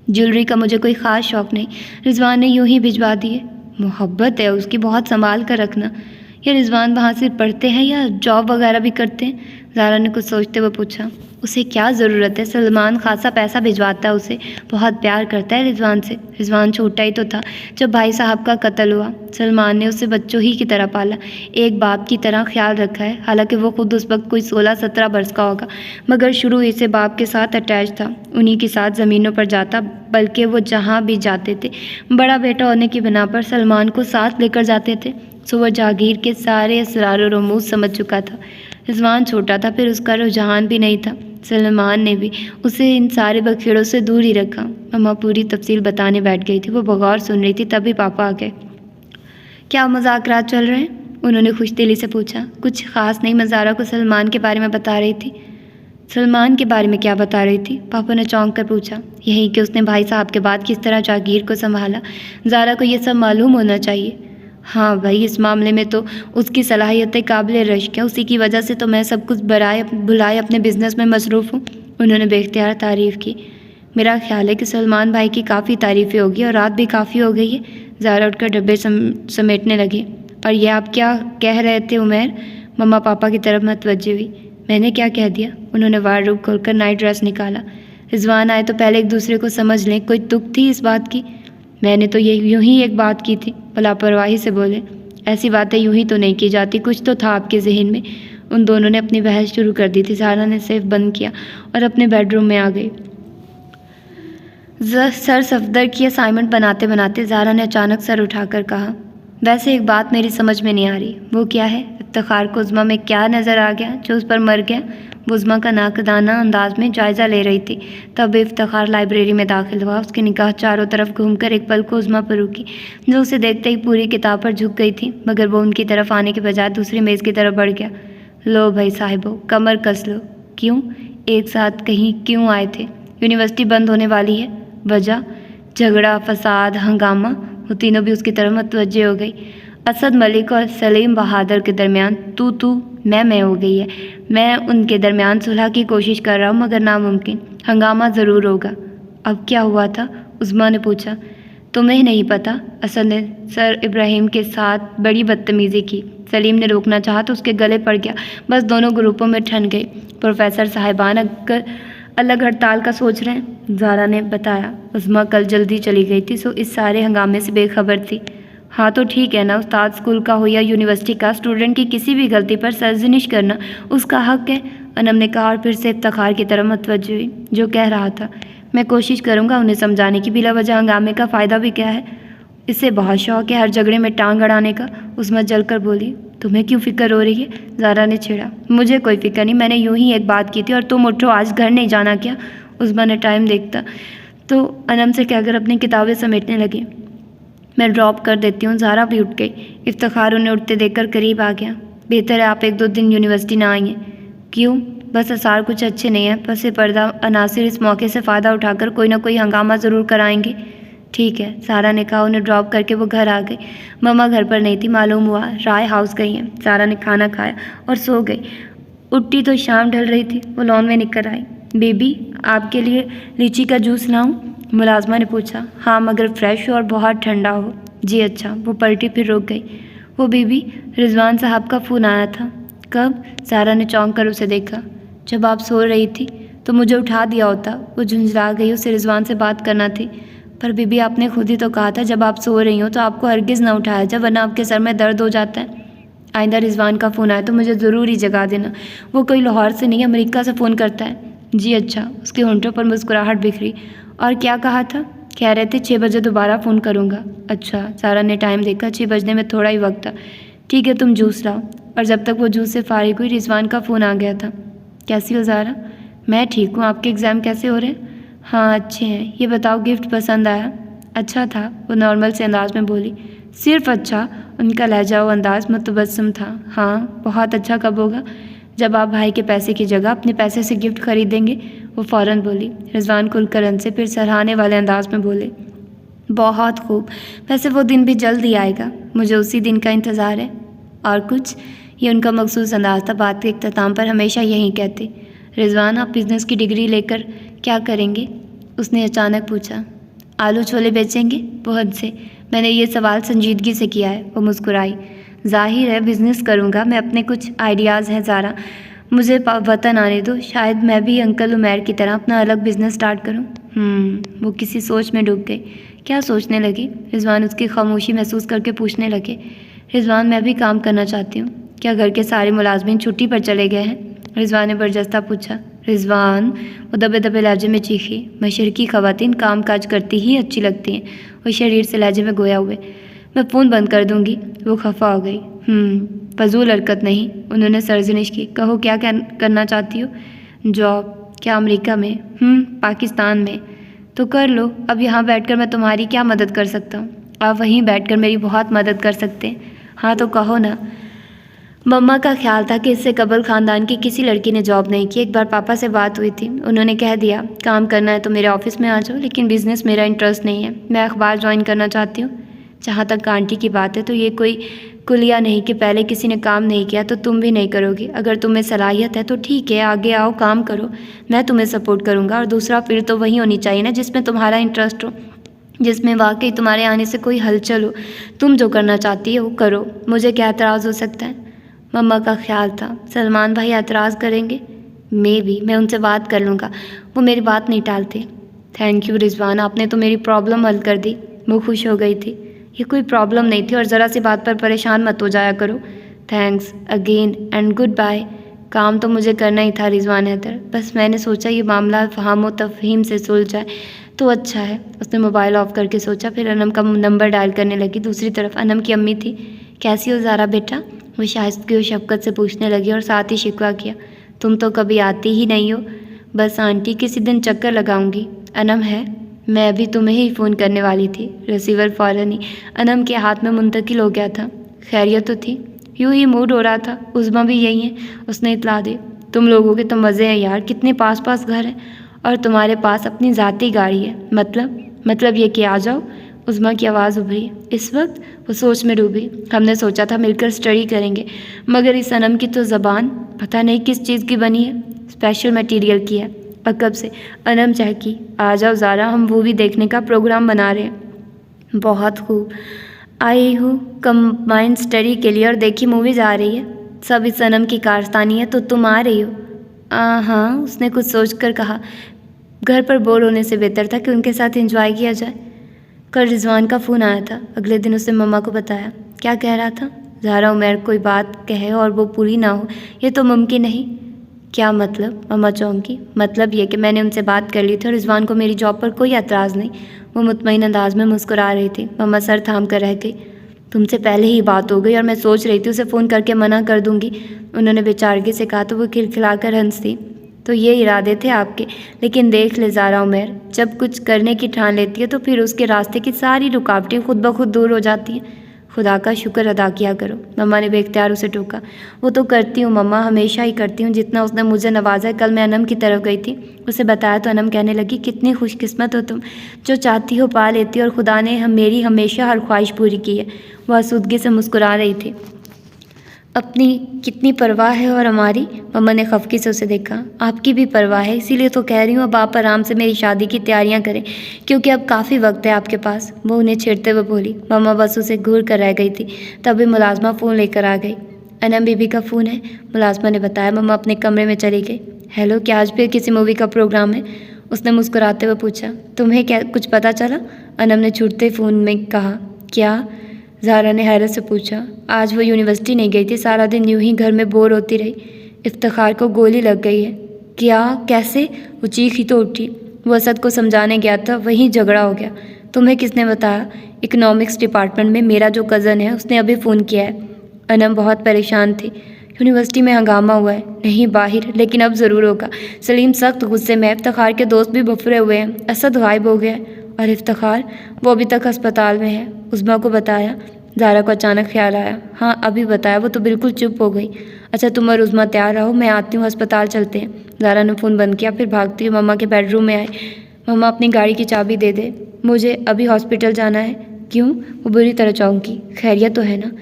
جیولری کا مجھے کوئی خاص شوق نہیں، رضوان نے یوں ہی بھجوا دیے۔ محبت ہے اس کی، بہت سنبھال کر رکھنا۔ یا رضوان وہاں سے پڑھتے ہیں یا جاب وغیرہ بھی کرتے ہیں؟ زہرا نے کچھ سوچتے ہوئے پوچھا۔ اسے کیا ضرورت ہے، سلمان خاصا پیسہ بھجواتا ہے اسے، بہت پیار کرتا ہے رضوان سے۔ رضوان چھوٹا ہی تو تھا جب بھائی صاحب کا قتل ہوا، سلمان نے اسے بچوں ہی کی طرح پالا، ایک باپ کی طرح خیال رکھا ہے۔ حالانکہ وہ خود اس وقت کوئی 16-17 برس کا ہوگا، مگر شروع ہی سے باپ کے ساتھ اٹیچ تھا، انہی کے ساتھ زمینوں پر جاتا، بلکہ وہ جہاں بھی جاتے تھے بڑا بیٹا ہونے کی بنا پر سلمان کو ساتھ لے کر جاتے تھے۔ سو وہ جاگیر کے سارے اسرار و رموز سمجھ چکا تھا۔ رضوان چھوٹا تھا، پھر اس کا رجحان بھی نہیں تھا، سلمان نے بھی اسے ان سارے بکھیڑوں سے دور ہی رکھا۔ مما پوری تفصیل بتانے بیٹھ گئی تھی، وہ بغور سن رہی تھی، تبھی پاپا آ گئے۔ کیا مذاکرات چل رہے ہیں؟ انہوں نے خوش دلی سے پوچھا۔ کچھ خاص نہیں، میں زہرا کو سلمان کے بارے میں بتا رہی تھی۔ سلمان کے بارے میں کیا بتا رہی تھی؟ پاپا نے چونک کر پوچھا۔ یہی کہ اس نے بھائی صاحب کے بعد کس طرح جاگیر کو سنبھالا، زہرا کو یہ سب معلوم ہونا چاہیے۔ ہاں بھائی، اس معاملے میں تو اس کی صلاحیتیں قابل رشک ہیں، اسی کی وجہ سے تو میں سب کچھ بھلائے اپنے بزنس میں مصروف ہوں، انہوں نے بے اختیار تعریف کی۔ میرا خیال ہے کہ سلمان بھائی کی کافی تعریفیں ہوگی، اور رات بھی کافی ہو گئی ہے۔ زہرا اٹھ کر ڈبے سمیٹنے لگی۔ اور یہ آپ کیا کہہ رہے تھے عمیر؟ مما پاپا کی طرف متوجہ ہوئی۔ میں نے کیا کہہ دیا؟ انہوں نے وارڈروب کھول کر نائٹ ڈریس نکالا۔ رضوان آئے تو پہلے ایک دوسرے کو سمجھ لیں، کوئی تک تھی اس بات کی؟ میں نے تو یہ یوں ہی ایک بات کی تھی، لاپرواہی سے بولے۔ ایسی باتیں یوں ہی تو نہیں کی جاتی، کچھ تو تھا آپ کے ذہن میں، ان دونوں نے اپنی بحث شروع کر دی تھی۔ زہرا نے سیف بند کیا اور اپنے بیڈ روم میں آ گئی۔ سر صفدر کی اسائنمنٹ بناتے بناتے زہرا نے اچانک سر اٹھا کر کہا، ویسے ایک بات میری سمجھ میں نہیں آ رہی۔ وہ کیا ہے؟ افتخار کو عظمیٰ میں کیا نظر آ گیا جو اس پر مر گیا؟ وہ عظمیٰ کا ناقدانہ انداز میں جائزہ لے رہی تھی، تب افتخار لائبریری میں داخل ہوا۔ اس کی نگاہ چاروں طرف گھوم کر ایک پل کو عظمیٰ پر رکی، جو اسے دیکھتے ہی پوری کتاب پر جھک گئی تھی، مگر وہ ان کی طرف آنے کے بجائے دوسری میز کی طرف بڑھ گیا۔ لو بھائی صاحبو، کمر کس لو۔ کیوں؟ ایک ساتھ کہیں کیوں آئے تھے؟ یونیورسٹی بند ہونے والی ہے۔ وجہ؟ جھگڑا، فساد، ہنگامہ۔ وہ تینوں بھی اس کی طرف متوجہ ہو گئی۔ اسد ملک اور سلیم بہادر کے درمیان تو میں ہو گئی ہے۔ میں ان کے درمیان صلح کی کوشش کر رہا ہوں، مگر ناممکن۔ ہنگامہ ضرور ہوگا۔ اب کیا ہوا تھا؟ عظمیٰ نے پوچھا۔ تمہیں نہیں پتہ؟ اسد نے سر ابراہیم کے ساتھ بڑی بدتمیزی کی۔ سلیم نے روکنا چاہا تو اس کے گلے پڑ گیا، بس دونوں گروپوں میں ٹھن گئے۔ پروفیسر صاحبان الگ ہڑتال کا سوچ رہے ہیں، زہرا نے بتایا۔ عظمیٰ کل جلدی چلی گئی تھی، سو اس سارے ہنگامے سے بے خبر تھی۔ ہاں تو ٹھیک ہے نا، استاد اسکول کا ہو یا یونیورسٹی کا، اسٹوڈنٹ کی کسی بھی غلطی پر سرزنش کرنا اس کا حق ہے، انم نے کہا اور پھر سے افتخار کی طرف متوجہ ہوئی، جو کہہ رہا تھا۔ میں کوشش کروں گا انہیں سمجھانے کی، بلا وجہ ہنگامے کا فائدہ بھی کیا ہے؟ اس سے بہت شوق ہے ہر جھگڑے میں ٹانگ اڑانے کا، عظمیٰ جل کر بولی۔ تمہیں کیوں فکر ہو رہی ہے؟ زہرا نے چھیڑا۔ مجھے کوئی فکر نہیں، میں نے یوں ہی ایک بات کی تھی اور تم اٹھو، آج گھر نہیں جانا کیا؟ عظمیٰ نے ٹائم دیکھتا تو انم سے کہہ کر اپنی کتابیں سمیٹنے لگی۔ میں ڈراپ کر دیتی ہوں۔ زہرا بھی اٹھ گئی۔ افتخار انہیں اٹھتے دیکھ کر قریب آ گیا۔ بہتر ہے آپ 1-2 دن یونیورسٹی نہ آئیں۔ کیوں؟ بس آثار کچھ اچھے نہیں ہیں، پس پردہ عناصر اس موقع سے فائدہ اٹھا کر کوئی نہ کوئی ہنگامہ ضرور کرائیں گے۔ ٹھیک ہے، زہرا نے کہا۔ انہیں ڈراپ کر کے وہ گھر آ گئی۔ مما گھر پر نہیں تھی، معلوم ہوا رائے ہاؤس گئی ہیں۔ زہرا نے کھانا کھایا اور سو گئی۔ اٹھی تو شام ڈھل رہی تھی، وہ لان میں نکل آئی۔ بیبی، آپ کے لیے لیچی کا جوس لاؤں؟ ملازمہ نے پوچھا۔ ہاں، مگر فریش ہو اور بہت ٹھنڈا ہو۔ جی اچھا۔ وہ پلٹی پھر رک گئی۔ وہ بیبی، رضوان صاحب کا فون آیا تھا۔ کب؟ زہرا نے چونک کر اسے دیکھا۔ جب آپ سو رہی تھی تو مجھے اٹھا دیا ہوتا۔ وہ جھنجھلا گئی، اسے رضوان سے بات کرنا تھی۔ پر بیبی، آپ نے خود ہی تو کہا تھا جب آپ سو رہی ہوں تو آپ کو ہرگز نہ اٹھایا جب، ورنہ آپ کے سر میں درد ہو جاتا ہے۔ آئندہ رضوان کا فون آئے تو مجھے ضرور ہی جگا دینا، وہ کوئی لاہور سے نہیں، امریکہ سے فون کرتا ہے۔ جی اچھا۔ اس کے ہونٹوں پر مسکراہٹ بکھری۔ اور کیا کہا تھا؟ کہہ رہے تھے 6 بجے دوبارہ فون کروں گا۔ اچھا۔ زہرا نے ٹائم دیکھا، 6 بجنے میں تھوڑا ہی وقت تھا۔ ٹھیک ہے، تم جوس لاؤ۔ اور جب تک وہ جوس سے فارغ ہوئی، رضوان کا فون آ گیا تھا۔ کیسی ہو زہرا؟ میں ٹھیک ہوں، آپ کے ایگزام کیسے ہو رہے ہیں؟ ہاں اچھے ہیں۔ یہ بتاؤ گفٹ پسند آیا؟ اچھا تھا، وہ نارمل سے انداز میں بولی۔ صرف اچھا؟ ان کا لہجہ و انداز متبسم تھا۔ ہاں، بہت اچھا کب ہوگا؟ جب آپ بھائی کے پیسے کی جگہ اپنے پیسے سے گفٹ خریدیں گے، وہ فوراً بولی۔ رضوان کھل کر ان سے پھر سراہنے والے انداز میں بولے۔ بہت خوب، ویسے وہ دن بھی جلد ہی آئے گا، مجھے اسی دن کا انتظار ہے۔ اور کچھ؟ یہ ان کا مخصوص انداز تھا، بات کے اختتام پر ہمیشہ یہی کہتے۔ رضوان، آپ بزنس کی ڈگری لے کر کیا کریں گے؟ اس نے اچانک پوچھا۔ آلو چھولے بیچیں گے؟ بہت سے۔ میں نے یہ سوال سنجیدگی سے کیا ہے، وہ مسکرائی۔ ظاہر ہے بزنس کروں گا، میں اپنے کچھ آئیڈیاز ہیں زہرا، مجھے وطن آنے دو، شاید میں بھی انکل عمیر کی طرح اپنا الگ بزنس سٹارٹ کروں۔ وہ کسی سوچ میں ڈوب گئی۔ کیا سوچنے لگی؟ رضوان اس کی خاموشی محسوس کر کے پوچھنے لگے۔ رضوان، میں بھی کام کرنا چاہتی ہوں۔ کیا گھر کے سارے ملازمین چھٹی پر چلے گئے ہیں؟ رضوان نے برجستہ پوچھا۔ رضوان، وہ دبے دبے لہجے میں چیخی۔ مشرقی خواتین کام کاج کرتی ہی اچھی لگتی ہیں، وہ شریر سے لہجے میں گویا ہوئے۔ میں فون بند کر دوں گی۔ وہ خفا ہو گئی۔ فضول حرکت نہیں، انہوں نے سرزنش کی۔ کہو کیا کرنا چاہتی ہو؟ جاب؟ کیا امریکہ میں؟ پاکستان میں۔ تو کر لو، اب یہاں بیٹھ کر میں تمہاری کیا مدد کر سکتا ہوں؟ آپ وہیں بیٹھ کر میری بہت مدد کر سکتے ہیں۔ ہاں تو کہو نا۔ مما کا خیال تھا کہ اس سے قبل خاندان کی کسی لڑکی نے جاب نہیں کی۔ ایک بار پاپا سے بات ہوئی تھی، انہوں نے کہہ دیا کام کرنا ہے تو میرے آفس میں آ جاؤ، لیکن بزنس میرا انٹرسٹ نہیں ہے، میں اخبار جوائن کرنا چاہتی ہوں۔ جہاں تک آنٹی کی بات ہے تو یہ کوئی کلیہ نہیں کہ پہلے کسی نے کام نہیں کیا تو تم بھی نہیں کرو گی۔ اگر تمہیں صلاحیت ہے تو ٹھیک ہے، آگے آؤ، کام کرو، میں تمہیں سپورٹ کروں گا۔ اور دوسرا، پھر تو وہی ہونی چاہیے نا جس میں تمہارا انٹرسٹ ہو، جس میں واقعی تمہارے آنے سے کوئی ہلچل ہو۔ تم جو کرنا چاہتی ہو کرو، مجھے کیا اعتراض ہو سکتا ہے؟ مما کا خیال تھا سلمان بھائی اعتراض کریں گے۔ میں ان سے بات کر لوں گا، وہ میری بات نہیں ٹالتے۔ تھینک یو رضوان، آپ نے تو میری پرابلم حل کر دی۔ وہ خوش ہو گئی تھی۔ یہ کوئی پرابلم نہیں تھی اور ذرا سی بات پر پریشان مت ہو جایا کرو۔ Thanks again and good bye. کام تو مجھے کرنا ہی تھا رضوان حیدر، بس میں نے سوچا یہ معاملہ فہم و تفہیم سے سلجھ جائے تو اچھا ہے۔ اس نے موبائل آف کر کے سوچا، پھر انم کا نمبر ڈائل کرنے لگی۔ دوسری طرف انم کی امی تھی۔ کیسی ہو زارا بیٹا؟ وہ شائستگی و شفقت سے پوچھنے لگی اور ساتھ ہی شکوہ کیا، تم تو کبھی آتی ہی نہیں ہو۔ بس آنٹی کسی دن چکر لگاؤں گی۔ انم ہے، میں ابھی تمہیں ہی فون کرنے والی تھی۔ ریسیور فوراً ہی انم کے ہاتھ میں منتقل ہو گیا تھا۔ خیریت تو تھی؟ یوں ہی موڈ ہو رہا تھا، عظمیٰ بھی یہی ہیں، اس نے اطلاع دی۔ تم لوگوں کے تو مزے ہیں یار، کتنے پاس پاس گھر ہیں اور تمہارے پاس اپنی ذاتی گاڑی ہے۔ مطلب یہ کہ آ جاؤ۔ عظمیٰ کی آواز ابھری۔ اس وقت وہ سوچ میں ڈوبی۔ ہم نے سوچا تھا مل کر اسٹڈی کریں گے، مگر اس انم کی تو زبان پتہ نہیں کس چیز کی بنی ہے، اسپیشل میٹیریل کی ہے۔ اور کب سے؟ انم چہکی۔ آ جاؤ زارا، ہم مووی دیکھنے کا پروگرام بنا رہے ہیں۔ بہت خوب، آئی ہوں کمبائنڈ اسٹڈی کے لیے، اور دیکھی موویز آ رہی ہے۔ سب اس انم کی کارستانی ہے، تو تم آ رہی ہو؟ ہاں، اس نے کچھ سوچ کر کہا۔ گھر پر بور ہونے سے بہتر تھا کہ ان کے ساتھ انجوائے کیا جائے۔ کل رضوان کا فون آیا تھا، اگلے دن اس نے مما کو بتایا۔ کیا کہہ رہا تھا؟ زہرا عمیر کوئی بات کہے اور وہ پوری نہ ہو، یہ تو ممکن نہیں۔ کیا مطلب؟ مما چونکی۔ مطلب یہ کہ میں نے ان سے بات کر لی تھی اور رضوان کو میری جاب پر کوئی اعتراض نہیں۔ وہ مطمئن انداز میں مسکرا رہی تھی۔ مما سر تھام کر رہ گئی۔ تم سے پہلے ہی بات ہو گئی اور میں سوچ رہی تھی اسے فون کر کے منع کر دوں گی، انہوں نے بیچارگی سے کہا تو وہ کھلکھلا کر ہنس دی۔ تو یہ ارادے تھے آپ کے، لیکن دیکھ لے زارا عمیر، جب کچھ کرنے کی ٹھان لیتی ہے تو پھر اس کے راستے کی ساری رکاوٹیں خود بخود دور ہو جاتی ہیں۔ خدا کا شکر ادا کیا کرو، مما نے بے اختیار اسے ٹوکا۔ وہ تو کرتی ہوں مما، ہمیشہ ہی کرتی ہوں، جتنا اس نے مجھے نوازا ہے۔ کل میں انم کی طرف گئی تھی، اسے بتایا تو انم کہنے لگی، کتنی خوش قسمت ہو تم، جو چاہتی ہو پا لیتی اور خدا نے میری ہمیشہ ہر خواہش پوری کی ہے۔ وہ آسودگی سے مسکرا رہی تھی۔ اپنی کتنی پرواہ ہے اور ہماری؟ مما نے خفگی سے اسے دیکھا۔ آپ کی بھی پرواہ ہے، اسی لیے تو کہہ رہی ہوں اب آپ آرام سے میری شادی کی تیاریاں کریں، کیونکہ اب کافی وقت ہے آپ کے پاس، وہ انہیں چھیڑتے ہوئے بولی۔ مما بس اسے گھور کر رہ گئی تھی، تبھی ملازمہ فون لے کر آ گئی۔ انم بی بی کا فون ہے، ملازمہ نے بتایا۔ مما اپنے کمرے میں چلی گئی۔ ہیلو، کیا آج پھر کسی مووی کا پروگرام ہے؟ اس نے مسکراتے ہوئے پوچھا۔ تمہیں کیا کچھ پتہ چلا؟ انم نے چھوٹتے فون میں کہا۔ کیا؟ زہرا نے حیرت سے پوچھا۔ آج وہ یونیورسٹی نہیں گئی تھی، سارا دن یوں ہی گھر میں بور ہوتی رہی۔ افتخار کو گولی لگ گئی ہے۔ کیا؟ کیسے؟ وہ چیخی تو اٹھی۔ وہ اسد کو سمجھانے گیا تھا، وہیں جھگڑا ہو گیا۔ تمہیں کس نے بتایا؟ اکنامکس ڈپارٹمنٹ میں میرا جو کزن ہے، اس نے ابھی فون کیا ہے۔ انم بہت پریشان تھی۔ یونیورسٹی میں ہنگامہ ہوا ہے؟ نہیں، باہر، لیکن اب ضرور ہوگا۔ سلیم سخت غصے میں ہے، افتخار کے دوست بھی بفرے ہوئے ہیں، اسد غائب ہو گیا ہے۔ اور افتخار؟ وہ ابھی تک ہسپتال میں ہے، عظمیٰ کو بتایا؟ زارا کو اچانک خیال آیا۔ ہاں ابھی بتایا، وہ تو بالکل چپ ہو گئی۔ اچھا تم اور عظمیٰ تیار رہو، میں آتی ہوں، ہسپتال چلتے ہیں۔ زارا نے فون بند کیا، پھر بھاگتی ہوئی مما کے بیڈ روم میں آئی۔ مما اپنی گاڑی کی چابی دے دے، مجھے ابھی ہاسپٹل جانا ہے۔ کیوں؟ وہ بری طرح چونکی۔ خیریت تو ہے نا؟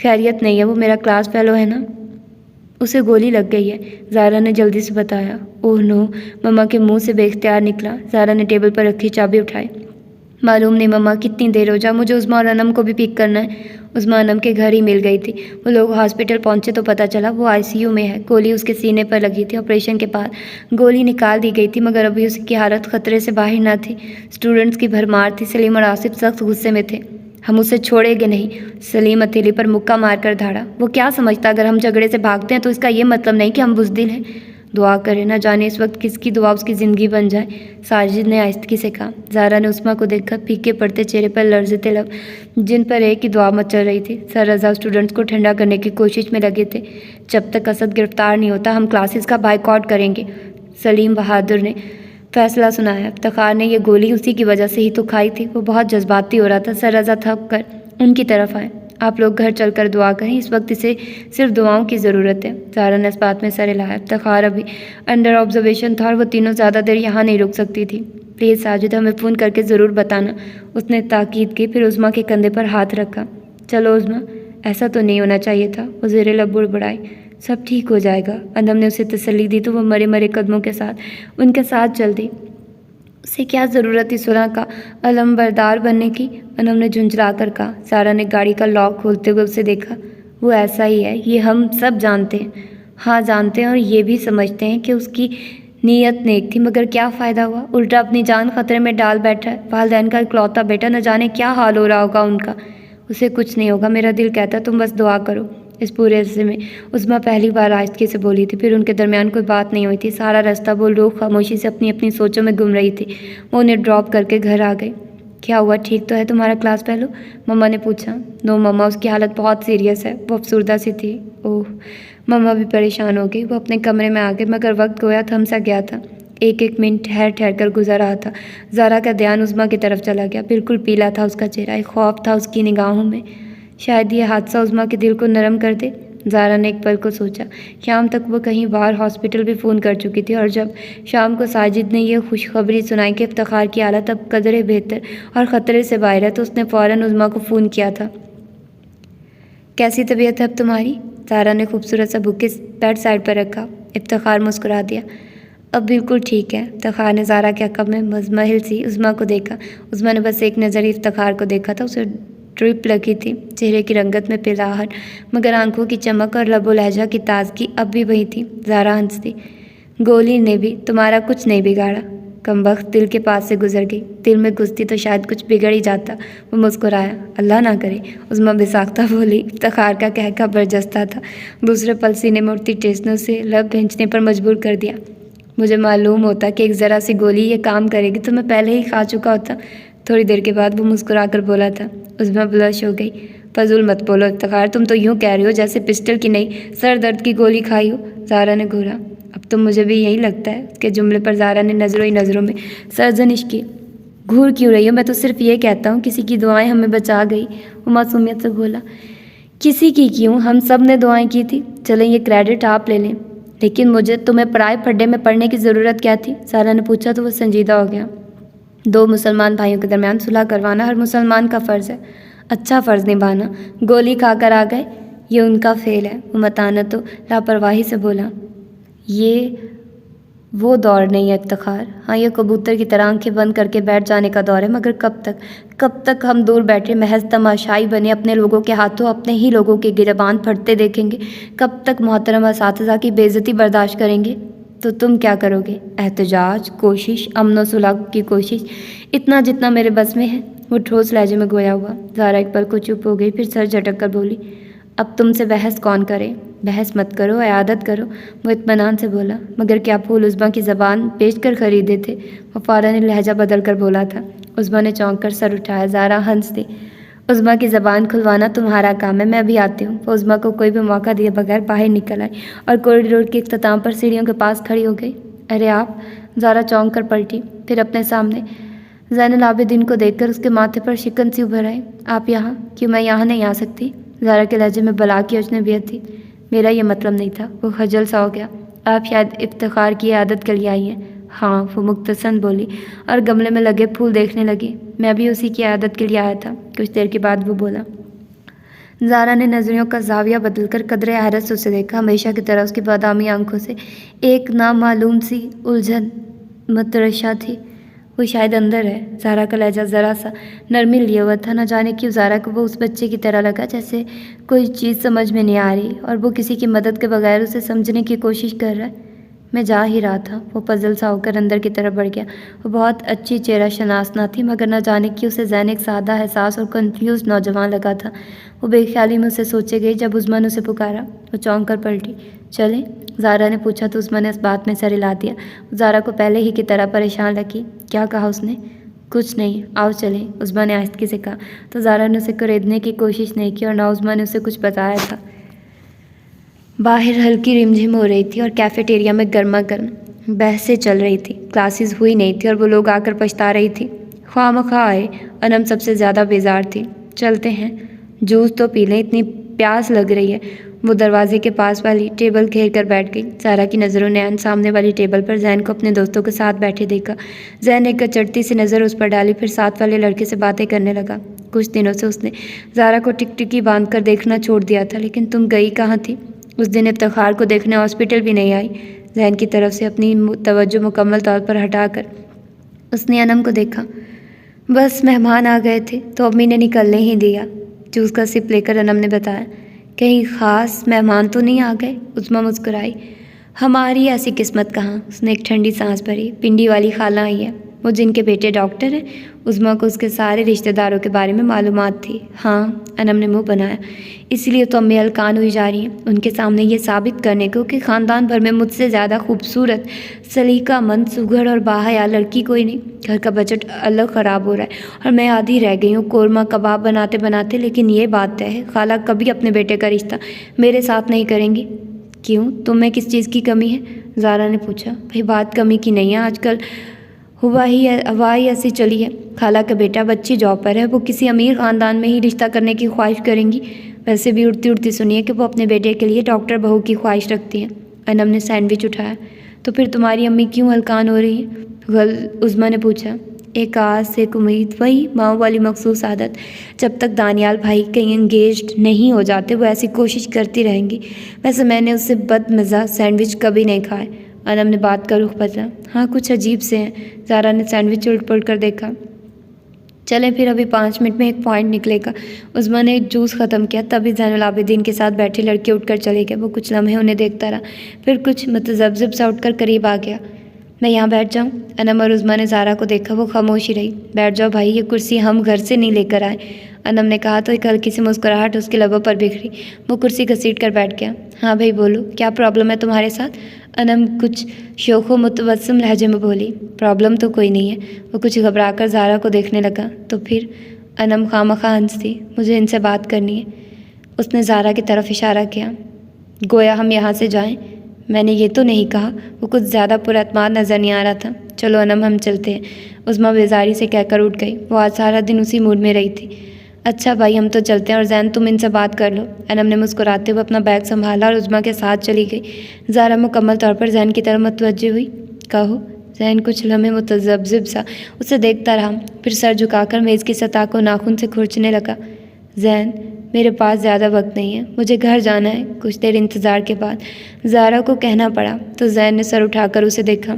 خیریت نہیں ہے، وہ میرا کلاس فیلو ہے نا، اسے گولی لگ گئی ہے، زارا نے جلدی سے بتایا۔ اوہ نو، مما کے منہ سے بے اختیار نکلا۔ زارا نے ٹیبل پر رکھی چابی اٹھائی۔ معلوم نہیں مما کتنی دیر ہو جا، مجھے عظمیٰ اور انم کو بھی پک کرنا ہے۔ عظمیٰ انم کے گھر ہی مل گئی تھی۔ وہ لوگ ہاسپٹل پہنچے تو پتہ چلا وہ ICU میں ہے، گولی اس کے سینے پر لگی تھی۔ آپریشن کے بعد گولی نکال دی گئی تھی، مگر ابھی اس کی حالت خطرے سے باہر نہ تھی۔ اسٹوڈنٹس کی بھرمار تھی۔ سلیم اور آصف سخت غصے میں تھے۔ ہم اسے چھوڑیں گے نہیں، سلیم ہتھیلی پر مکہ مار کر دھاڑا۔ وہ کیا سمجھتا اگر ہم جھگڑے سے بھاگتے ہیں تو اس کا یہ مطلب نہیں کہ ہم بزدل ہیں۔ دعا کرے، نہ جانے اس وقت کس کی دعا اس کی زندگی بن جائے، ساجد نے آہستگی سے کہا۔ زارا نے عظمیٰ کو دیکھا، پھیکے پڑتے چہرے پر لرزتے لب، جن پر ایک ہی دعا مچل رہی تھی۔ سر رضا اسٹوڈنٹس کو ٹھنڈا کرنے کی کوشش میں لگے تھے۔ جب تک اسد گرفتار نہیں ہوتا ہم کلاسز کا بائیکاٹ کریں گے، سلیم بہادر نے فیصلہ سنایا۔ افتخار نے یہ گولی اسی کی وجہ سے ہی تو کھائی تھی۔ وہ بہت جذباتی ہو رہا تھا۔ سر رضا تھک کر ان کی طرف آئے۔ آپ لوگ گھر چل کر دعا کریں، اس وقت اسے صرف دعاؤں کی ضرورت ہے۔ زارا نے اس بات میں سر ہلایا۔ افتخار ابھی انڈر آبزرویشن تھا اور وہ تینوں زیادہ دیر یہاں نہیں رک سکتی تھی۔ پلیز ساجد، ہمیں فون کر کے ضرور بتانا، اس نے تاکید کی، پھر عظمیٰ کے کندھے پر ہاتھ رکھا۔ چلو عظمیٰ، ایسا تو نہیں ہونا چاہیے تھا، وہ زیر لب بڑبڑائی۔ سب ٹھیک ہو جائے گا، انم نے اسے تسلی دی تو وہ مرے مرے قدموں کے ساتھ ان کے ساتھ چل دی۔ اسے کیا ضرورت تھی صلح کا علم بردار بننے کی، انم نے جھنجھلا کر کہا۔ سارا نے گاڑی کا لاک کھولتے ہوئے اسے دیکھا۔ وہ ایسا ہی ہے، یہ ہم سب جانتے ہیں۔ ہاں جانتے ہیں، اور یہ بھی سمجھتے ہیں کہ اس کی نیت نیک تھی، مگر کیا فائدہ ہوا، الٹا اپنی جان خطرے میں ڈال بیٹھا ہے۔ والدین کا اکلوتا بیٹا، نہ جانے کیا حال ہو رہا ہوگا ان کا۔ اسے کچھ نہیں ہوگا، میرا دل کہتا ہے تم بس دعا کرو۔ اس پورے عرصے میں عظمیٰ پہلی بار آہستگی سے بولی تھی، پھر ان کے درمیان کوئی بات نہیں ہوئی تھی۔ سارا راستہ وہ لوگ خاموشی سے اپنی اپنی سوچوں میں گم رہی تھی۔ وہ انہیں ڈراپ کر کے گھر آ گئی۔ کیا ہوا، ٹھیک تو ہے تمہارا کلاس فیلو؟ مما نے پوچھا۔ نو مما، اس کی حالت بہت سیریس ہے، وہ افسردہ سی تھی۔ اوہ، مما بھی پریشان ہو گئی۔ وہ اپنے کمرے میں آ گئے، مگر وقت گویا تھم سا گیا تھا۔ ایک ایک منٹ ٹھہر ٹھہر کر گزر رہا تھا۔ زارا کا دھیان عظمیٰ کی طرف چلا گیا۔ بالکل پیلا تھا اس کا چہرہ، ایک خوف تھا اس کی نگاہوں میں۔ شاید یہ حادثہ عظمیٰ کے دل کو نرم کر دے۔ زارا نے ایک پل کو سوچا۔ شام تک وہ کہیں باہر ہاسپٹل بھی فون کر چکی تھی، اور جب شام کو ساجد نے یہ خوشخبری سنائی کہ افتخار کی حالت اب قدرے بہتر اور خطرے سے باہر ہے، تو اس نے فوراً عظمیٰ کو فون کیا تھا۔ کیسی طبیعت ہے اب تمہاری؟ زارا نے خوبصورت سا بک بیڈ سائڈ پر رکھا۔ افتخار مسکرا دیا۔ اب بالکل ٹھیک ہے۔ افتخار نے زارا کے عقب میں مزمحل سی عظمیٰ کو دیکھا۔ عظمیٰ نے بس ایک نظر ہی افتخار کو دیکھا تھا۔ اسے ڈرپ لگی تھی، چہرے کی رنگت میں پیلاہٹ، مگر آنکھوں کی چمک اور لب و لہجہ کی تازگی اب بھی وہی تھی۔ زارا ہنس دی۔ گولی نے بھی تمہارا کچھ نہیں بگاڑا؟ کمبخت دل کے پاس سے گزر گئی۔ دل میں گھستی تو شاید کچھ بگڑ ہی جاتا۔ وہ مسکرایا۔ اللہ نہ کرے، عظمیٰ بے-ساختہ بولی۔ افتخار کا کہکہ برجستہ تھا۔ دوسرے پل سینے میں اٹھتی ٹینشنوں سے لب کھینچنے پر مجبور کر دیا۔ مجھے معلوم ہوتا کہ ایک ذرا سی گولی یہ کام کرے گی تو میں پہلے ہی کھا چکا ہوتا۔ تھوڑی دیر کے بعد وہ مسکرا کر بولا تھا۔ عظمیٰ بلش ہو گئی۔ فضول مت بولو افتخار، تم تو یوں کہہ رہی ہو جیسے پسٹل کی نہیں، سر درد کی گولی کھائی ہو۔ زارا نے گھورا۔ اب تو مجھے بھی یہی لگتا ہے۔ اس کے جملے پر زارا نے نظروں ہی نظروں میں سرزنش کی۔ گھور کیوں رہی ہو؟ میں تو صرف یہ کہتا ہوں کسی کی دعائیں ہمیں بچا گئی۔ وہ معصومیت سے بولا۔ کسی کی کیوں، ہم سب نے دعائیں کی تھی۔ چلیں یہ کریڈٹ آپ لے لیں۔ لیکن مجھے تمہیں پرائے پھڈے میں پڑھنے کی ضرورت کیا تھی؟ زارا نے پوچھا تو وہ سنجیدہ ہو گیا۔ دو مسلمان بھائیوں کے درمیان صلح کروانا ہر مسلمان کا فرض ہے۔ اچھا فرض نبھانا۔ گولی کھا کر آ گئے، یہ ان کا فعل ہے۔ وہ متانت و لاپرواہی سے بولا۔ یہ وہ دور نہیں ہے افتخار۔ ہاں، یہ کبوتر کی طرح آنکھیں بند کر کے بیٹھ جانے کا دور ہے، مگر کب تک ہم دور بیٹھے محض تماشائی بنے اپنے لوگوں کے ہاتھوں اپنے ہی لوگوں کے گریبان پھٹتے دیکھیں گے؟ کب تک محترم اساتذہ کی بے عزتی برداشت کریں گے؟ تو تم کیا کرو گے؟ احتجاج، کوشش، امن و صلح کی کوشش، اتنا جتنا میرے بس میں ہے۔ وہ ٹھوس لہجے میں گویا ہوا۔ زارا ایک پل کو چپ ہو گئی، پھر سر جھٹک کر بولی۔ اب تم سے بحث کون کرے؟ بحث مت کرو، عیادت کرو۔ وہ اطمینان سے بولا۔ مگر کیا پھول عظمیٰ کی زبان بیچ کر خریدے تھے؟ وہ فوراً لہجہ بدل کر بولا تھا۔ عظمیٰ نے چونک کر سر اٹھایا۔ زارا ہنس دی۔ عظمیٰ کی زبان کھلوانا تمہارا کام ہے، میں ابھی آتی ہوں۔ وہ عظمیٰ کو کوئی بھی موقع دیے بغیر باہر نکل آئی اور کوریڈور کے اختتام پر سیڑھیوں کے پاس کھڑی ہو گئی۔ ارے آپ! زارا چونک کر پلٹی، پھر اپنے سامنے زین العابدین کو دیکھ کر اس کے ماتھے پر شکن سی ابھر آئی۔ آپ یہاں؟ کیوں میں یہاں نہیں آ سکتی؟ زارا کے لہجے میں بلا کی اجنبیت تھی۔ میرا یہ مطلب نہیں تھا۔ وہ خجل سا ہو گیا۔ آپ شاید افتخار کی عیادت کے لیے آئی ہیں؟ ہاں، وہ مختصراً بولی اور گملے میں لگے پھول دیکھنے لگی۔ میں بھی اسی کی عیادت کے لیے آیا تھا۔ کچھ دیر کے بعد وہ بولا۔ زارا نے نظریوں کا زاویہ بدل کر قدرے حیرت سے اسے دیکھا۔ ہمیشہ کی طرح اس کی بادامی آنکھوں سے ایک نامعلوم سی الجھن مترشح تھی۔ وہ شاید اندر ہے۔ زارا کا لہجہ ذرا سا نرمی لیے ہوا تھا۔ نہ جانے کیوں زارا کو وہ اس بچے کی طرح لگا جیسے کوئی چیز سمجھ میں نہیں آ رہی اور وہ کسی کی مدد کے بغیر اسے سمجھنے کی کوشش کر رہا ہے۔ میں جا ہی رہا تھا۔ وہ پزل سا ہو کر اندر کی طرف بڑھ گیا۔ وہ بہت اچھی چہرہ شناس نہ تھی، مگر نہ جانے کیوں اسے ذہن ایک سادہ، حساس اور کنفیوز نوجوان لگا تھا۔ وہ بے خیالی میں اسے سوچے گئی جب عظمیٰ نے اسے پکارا۔ وہ چونک کر پلٹی۔ چلیں؟ زارا نے پوچھا تو عظمیٰ نے اس بات میں سر ہلا دیا۔ زارا کو پہلے ہی کی طرح پریشان لگی۔ کیا کہا اس نے؟ کچھ نہیں، آؤ چلیں، عظمیٰ نے آہستگی سے کہا۔ تو زارا نے اسے کریدنے کی کوشش نہیں کی اور نہ عظمیٰ نے اسے کچھ بتایا تھا۔ باہر ہلکی رمجھم ہو رہی تھی اور کیفیٹیریا میں گرما گرم بحثیں چل رہی تھیں۔ کلاسز ہوئی نہیں تھی اور وہ لوگ آ کر پچھتا رہی تھی۔ خواہ مخواہ آئے۔ انم سب سے زیادہ بیزار تھی۔ چلتے ہیں، جوس تو پی لیں، اتنی پیاس لگ رہی ہے۔ وہ دروازے کے پاس والی ٹیبل گھیر کر بیٹھ گئی۔ زارا کی نظروں نے عین سامنے والی ٹیبل پر زین کو اپنے دوستوں کے ساتھ بیٹھے دیکھا۔ زین نے ایک چڑھتی سی نظر اس پر ڈالی، پھر ساتھ والے لڑکے سے باتیں کرنے لگا۔ کچھ دنوں سے اس نے زارا کو ٹکٹکی باندھ کر دیکھنا چھوڑ دیا تھا، لیکن تم گئی کہاں تھی؟ اس دن افتخار کو دیکھنے ہاسپٹل بھی نہیں آئی۔ زین کی طرف سے اپنی توجہ مکمل طور پر ہٹا کر اس نے انم کو دیکھا۔ بس مہمان آ گئے تھے تو امی نے نکلنے ہی دیا، جوس کا سپ لے کر انم نے بتایا۔ کہیں خاص مہمان تو نہیں آ گئے؟ عظمیٰ مسکرائی۔ ہماری ایسی قسمت کہاں؟ اس نے ایک ٹھنڈی سانس بھری۔ پنڈی والی خالہ آئی ہے۔ وہ جن کے بیٹے ڈاکٹر ہیں؟ عظمیٰ کو اس کے سارے رشتہ داروں کے بارے میں معلومات تھی۔ ہاں، انم نے منہ بنایا۔ اس لیے تو امی ہلکان ہوئی جا رہی ہیں ان کے سامنے یہ ثابت کرنے کو کہ خاندان بھر میں مجھ سے زیادہ خوبصورت، سلیقہ مند، سگھڑ اور باحیا لڑکی کوئی نہیں۔ گھر کا بجٹ الگ خراب ہو رہا ہے اور میں آدھی رہ گئی ہوں قورمہ کباب بناتے بناتے، لیکن یہ بات طے ہے خالہ کبھی اپنے بیٹے کا رشتہ میرے ساتھ نہیں کریں گی۔ کیوں؟ تم میں کس چیز کی کمی ہے؟ زارا نے پوچھا۔ بھئی بات کمی کی نہیں ہے، آج کل ہوا ہی ایسی چلی ہے۔ خالہ کا بیٹا بچی جاب پر ہے، وہ کسی امیر خاندان میں ہی رشتہ کرنے کی خواہش کریں گی۔ ویسے بھی اڑتی اڑتی سنیے کہ وہ اپنے بیٹے کے لیے ڈاکٹر بہو کی خواہش رکھتی ہیں۔ انم نے سینڈوچ اٹھایا۔ تو پھر تمہاری امی کیوں ہلکان ہو رہی ہیں؟ عظمیٰ نے پوچھا۔ ایک آس، ایک امید، وہی ماؤں والی مخصوص عادت۔ جب تک دانیال بھائی کہیں انگیجڈ نہیں ہو جاتے وہ ایسی کوشش کرتی رہیں گی۔ ویسے میں نے اس سے بد مزہ سینڈوچ کبھی نہیں کھائے۔ انم نے بات کا رخ بدلا۔ ہاں، کچھ عجیب سے ہیں۔ زارا نے سینڈوچ الٹ پلٹ کر دیکھا۔ چلیں پھر، ابھی 5 منٹ میں ایک پوائنٹ نکلے گا۔ عظمیٰ نے جوس ختم کیا تبھی زین العابدین کے ساتھ بیٹھے لڑکے اٹھ کر چلے گئے۔ وہ کچھ لمحے انہیں دیکھتا رہا، پھر کچھ متذبذب سا اٹھ کر قریب آ گیا۔ میں یہاں بیٹھ جاؤں؟ انم اور عظمیٰ نے زارا کو دیکھا۔ وہ خاموشی رہی۔ بیٹھ جاؤ بھائی، یہ کرسی ہم گھر سے نہیں لے کر آئے، انم نے کہا تو ایک ہلکی سی مسکراہٹ اس کے لبوں پر بکھری۔ وہ کرسی گھسیٹ کر بیٹھ گیا۔ ہاں بھائی بولو، کیا پرابلم ہے تمہارے ساتھ؟ انم کچھ شوخ و متبسم لہجے میں بولی۔ پرابلم تو کوئی نہیں ہے۔ وہ کچھ گھبرا کر زارا کو دیکھنے لگا۔ تو پھر؟ انم خواہ ہنسی۔ مجھے ان سے بات کرنی ہے۔ اس نے زارا کی طرف اشارہ کیا، گویا ہم یہاں سے جائیں۔ میں نے یہ تو نہیں کہا۔ وہ کچھ زیادہ پر اعتماد نظر نہیں آ رہا تھا۔ چلو انم، ہم چلتے ہیں، عظمیٰ بیزاری سے کہہ کر اٹھ گئی۔ وہ آج سارا دن اسی موڈ میں رہی تھی۔ اچھا بھائی، ہم تو چلتے ہیں، اور زین تم ان سے بات کر لو۔ انم نے مسکراتے ہوئے اپنا بیگ سنبھالا اور عظمیٰ کے ساتھ چلی گئی۔ زارا مکمل طور پر زین کی طرف متوجہ ہوئی۔ کہو۔ زین کچھ لمحے متذبذب سا اسے دیکھتا رہا، پھر سر جھکا کر میز کی سطح کو ناخن سے کھرچنے لگا۔ زین، میرے پاس زیادہ وقت نہیں ہے، مجھے گھر جانا ہے۔ کچھ دیر انتظار کے بعد زارا کو کہنا پڑا تو زین نے سر اٹھا کر اسے دیکھا۔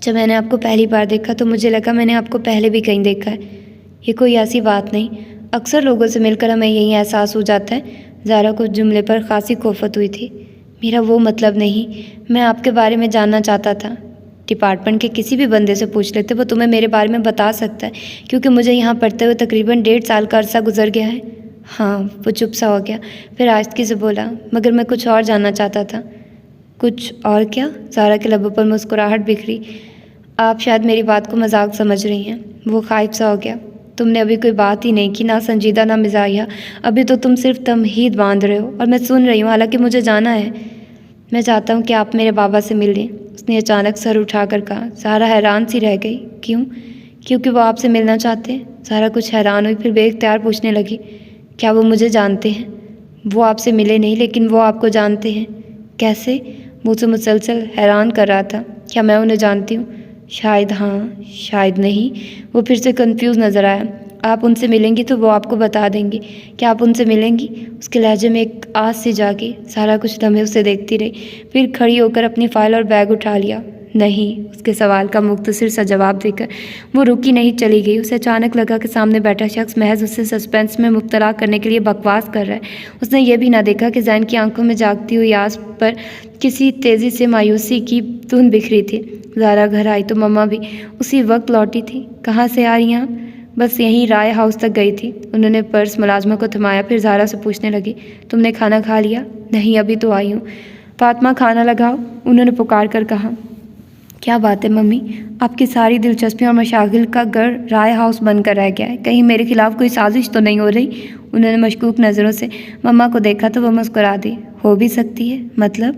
جب میں نے آپ کو پہلی بار دیکھا تو مجھے لگا میں نے آپ کو پہلے بھی کہیں دیکھا ہے۔ یہ کوئی ایسی بات نہیں، اکثر لوگوں سے مل کر ہمیں یہی احساس ہو جاتا ہے۔ زارا کو جملے پر خاصی کوفت ہوئی تھی۔ میرا وہ مطلب نہیں، میں آپ کے بارے میں جاننا چاہتا تھا۔ ڈپارٹمنٹ کے کسی بھی بندے سے پوچھ لیتے، وہ تمہیں میرے بارے میں بتا سکتا ہے، کیونکہ مجھے یہاں پڑھتے ہوئے تقریباً 1.5 سال کا عرصہ گزر گیا ہے۔ ہاں، وہ چپ سا ہو گیا، پھر آہستگی سے بولا، مگر میں کچھ اور جاننا چاہتا تھا۔ کچھ اور کیا؟ زارا کے لبوں پر مسکراہٹ بکھری۔ آپ شاید میری بات کو مذاق سمجھ رہی ہیں۔ وہ خائف سا ہو گیا۔ تم نے ابھی کوئی بات ہی نہیں کی، نہ سنجیدہ نہ مزاحیہ، ابھی تو تم صرف تمہید باندھ رہے ہو، اور میں سن رہی ہوں، حالانکہ مجھے جانا ہے۔ میں چاہتا ہوں کہ آپ میرے بابا سے مل لیں، اس نے اچانک سر اٹھا کر کہا۔ زارا حیران سی رہ گئی۔ کیوں؟ کیونکہ وہ آپ سے ملنا چاہتے ہیں۔ زارا کچھ حیران ہوئی، پھر بے اختیار پوچھنے لگی، کیا وہ مجھے جانتے ہیں؟ وہ آپ سے ملے نہیں، لیکن وہ آپ کو جانتے ہیں۔ کیسے؟ وہ اسے مسلسل حیران کر رہا تھا۔ کیا میں انہیں جانتی ہوں؟ شاید ہاں، شاید نہیں۔ وہ پھر سے کنفیوز نظر آیا۔ آپ ان سے ملیں گی تو وہ آپ کو بتا دیں گے۔ کیا آپ ان سے ملیں گی؟ اس کے لہجے میں ایک آس سی جاگی۔ زارا کچھ لمحے اسے دیکھتی رہی، پھر کھڑی ہو کر اپنی فائل اور بیگ اٹھا لیا۔ نہیں، اس کے سوال کا مختصر سا جواب دے کر وہ رکی نہیں چلی گئی۔ اسے اچانک لگا کہ سامنے بیٹھا شخص محض اسے سسپینس میں مبتلا کرنے کے لیے بکواس کر رہا ہے۔ اس نے یہ بھی نہ دیکھا کہ زین کی آنکھوں میں جاگتی ہوئی آس پر کسی تیزی سے مایوسی کی دھند بکھری تھی۔ زارا گھر آئی تو مما بھی اسی وقت لوٹی تھی۔ کہاں سے آ رہی ہیں آپ؟ بس یہیں رائے ہاؤس تک گئی تھی۔ انہوں نے پرس ملازمہ کو تھمایا، پھر زارا سے پوچھنے لگی، تم نے کھانا کھا لیا؟ نہیں، ابھی تو آئی ہوں۔ فاطمہ، کھانا لگاؤ، انہوں نے پکار کر کہا۔ کیا بات ہے ممی، آپ کی ساری دلچسپیوں اور مشاغل کا گھر رائے ہاؤس بن کر رہ گیا ہے، کہیں میرے خلاف کوئی سازش تو نہیں ہو رہی؟ انہوں نے مشکوک نظروں سے مما کو دیکھا تو وہ مسکرا دی۔ ہو بھی سکتی ہے، مطلب؟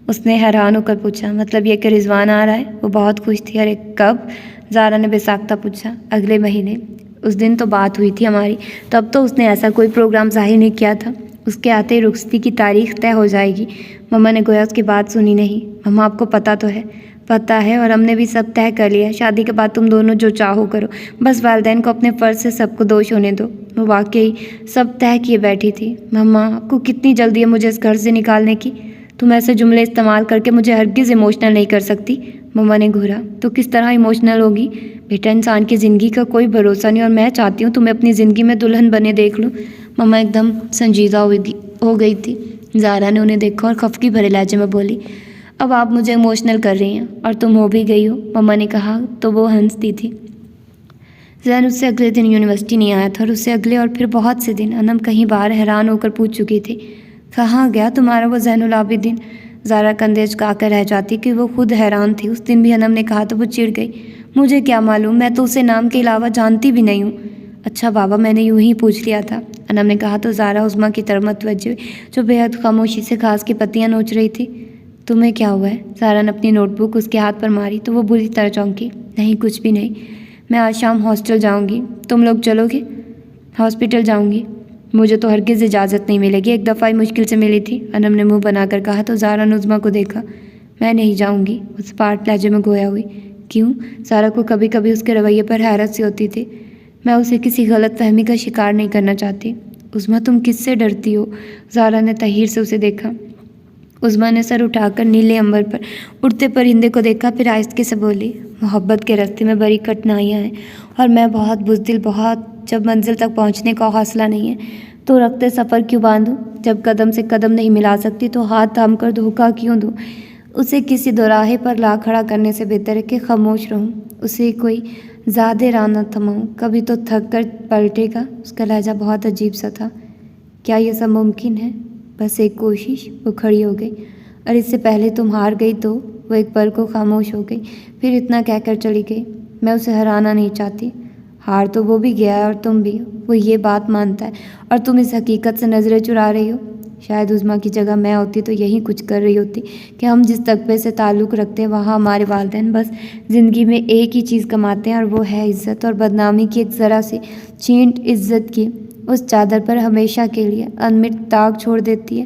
اس نے حیران ہو کر پوچھا۔ مطلب یہ کہ رضوان آ رہا ہے؟ وہ بہت خوش تھی۔ ارے کب؟ زارا نے بے ساختہ پوچھا۔ اگلے مہینے۔ اس دن تو بات ہوئی تھی ہماری، تب تو اس نے ایسا کوئی پروگرام ظاہر نہیں کیا تھا۔ اس کے آتے ہی رخصتی کی تاریخ طے ہو جائے گی۔ مما نے گویا اس کی بات سنی نہیں۔ مما، آپ کو پتہ تو ہے؟ پتہ ہے، اور ہم نے بھی سب طے کر لیا ہے۔ شادی کے بعد تم دونوں جو چاہو کرو، بس والدین کو اپنے فرض سے سب کو دوش ہونے دو۔ وہ واقعی سب طے کیے بیٹھی تھی۔ مما، آپ کو کتنی جلدی ہے مجھے اس گھر سے نکالنے کی؟ تم ایسے جملے استعمال کر کے مجھے ہرگز ایموشنل نہیں کر سکتی۔ مما نے گھورا۔ تو کس طرح ایموشنل ہوگی؟ بیٹا، انسان کی زندگی کا کوئی بھروسہ نہیں، اور میں چاہتی ہوں تمہیں اپنی زندگی میں دلہن بنے دیکھ لوں۔ مما ایک دم سنجیدہ ہو گئی تھی۔ زارا نے انہیں دیکھا اور خفگی بھرے لہجے میں بولی، اب آپ مجھے ایموشنل کر رہی ہیں، اور تم ہو بھی گئی ہو، مما نے کہا تو وہ ہنستی تھی۔ زین اس سے اگلے دن یونیورسٹی نہیں آیا تھا، اور اس سے اگلے اور پھر بہت سے دن انم کہیں باہر حیران ہو کر پوچھ چکی تھی، کہاں گیا تمہارا وہ زین العابدین؟ زارا کندھے اچکا کر رہ جاتی کہ وہ خود حیران تھی۔ اس دن بھی انم نے کہا تو وہ چڑ گئی، مجھے کیا معلوم، میں تو اسے نام کے علاوہ جانتی بھی نہیں ہوں۔ اچھا بابا، میں نے یوں ہی پوچھ لیا تھا، انم نے کہا تو زارا عظمیٰ کی طرف متوجہ ہوئی جو بے حد خاموشی سے گھاس کی پتیاں نوچ رہی تھی۔ تمہیں کیا ہوا ہے؟ زارا نے اپنی نوٹ بک اس کے ہاتھ پر ماری تو وہ بری طرح چونکی۔ نہیں کچھ بھی نہیں، میں آج شام ہاسٹل جاؤں گی، تم لوگ چلو گے؟ ہاسپٹل جاؤں گی؟ مجھے تو ہرگز اجازت نہیں ملے گی، ایک دفعہ ہی مشکل سے ملی تھی، انم نے منہ بنا کر کہا تو زارا نے عظمیٰ کو دیکھا۔ میں نہیں جاؤں گی، اس پارٹ لہجے میں گویا ہوئی۔ کیوں؟ زارا کو کبھی کبھی اس کے رویے پر حیرت سی ہوتی تھی۔ میں اسے کسی غلط فہمی کا شکار نہیں کرنا چاہتی۔ عظمیٰ تم کس سے ڈرتی ہو؟ زارا نے تحیر سے اسے دیکھا۔ عظمیٰ نے سر اٹھا کر نیلے امبر پر اڑتے پرندے کو دیکھا، پھر آہستگی سے بولی، محبت کے راستے میں بڑی کٹھنائیاں ہیں، اور میں بہت بزدل، جب منزل تک پہنچنے کا حوصلہ نہیں ہے تو رخت سفر کیوں باندھوں؟ جب قدم سے قدم نہیں ملا سکتی تو ہاتھ تھام کر دھوکہ کیوں دوں؟ اسے کسی دوراہے پر لا کھڑا کرنے سے بہتر ہے کہ خاموش رہوں، اسے کوئی زیادہ راہ نہ تھماؤں، کبھی تو تھک کر پلٹے گا۔ اس کا لہجہ بہت عجیب سا تھا۔ کیا یہ سب ممکن ہے؟ بس ایک کوشش۔ وہ کھڑی ہو گئی۔ اور اس سے پہلے تم ہار گئی تو؟ وہ ایک پل کو خاموش ہو گئی، پھر اتنا کہہ کر چلی گئی، میں اسے ہرانا نہیں چاہتی۔ ہار تو وہ بھی گیا ہے اور تم بھی، وہ یہ بات مانتا ہے، اور تم اس حقیقت سے نظریں چرا رہی ہو۔ شاید عظمیٰ کی جگہ میں ہوتی تو یہی کچھ کر رہی ہوتی کہ ہم جس طبقے سے تعلق رکھتے ہیں وہاں ہمارے والدین بس زندگی میں ایک ہی چیز کماتے ہیں، اور وہ ہے عزت، اور بدنامی کی ایک ذرا سی چھینٹ عزت کی اس چادر پر ہمیشہ کے لیے انمٹ داغ چھوڑ دیتی ہے۔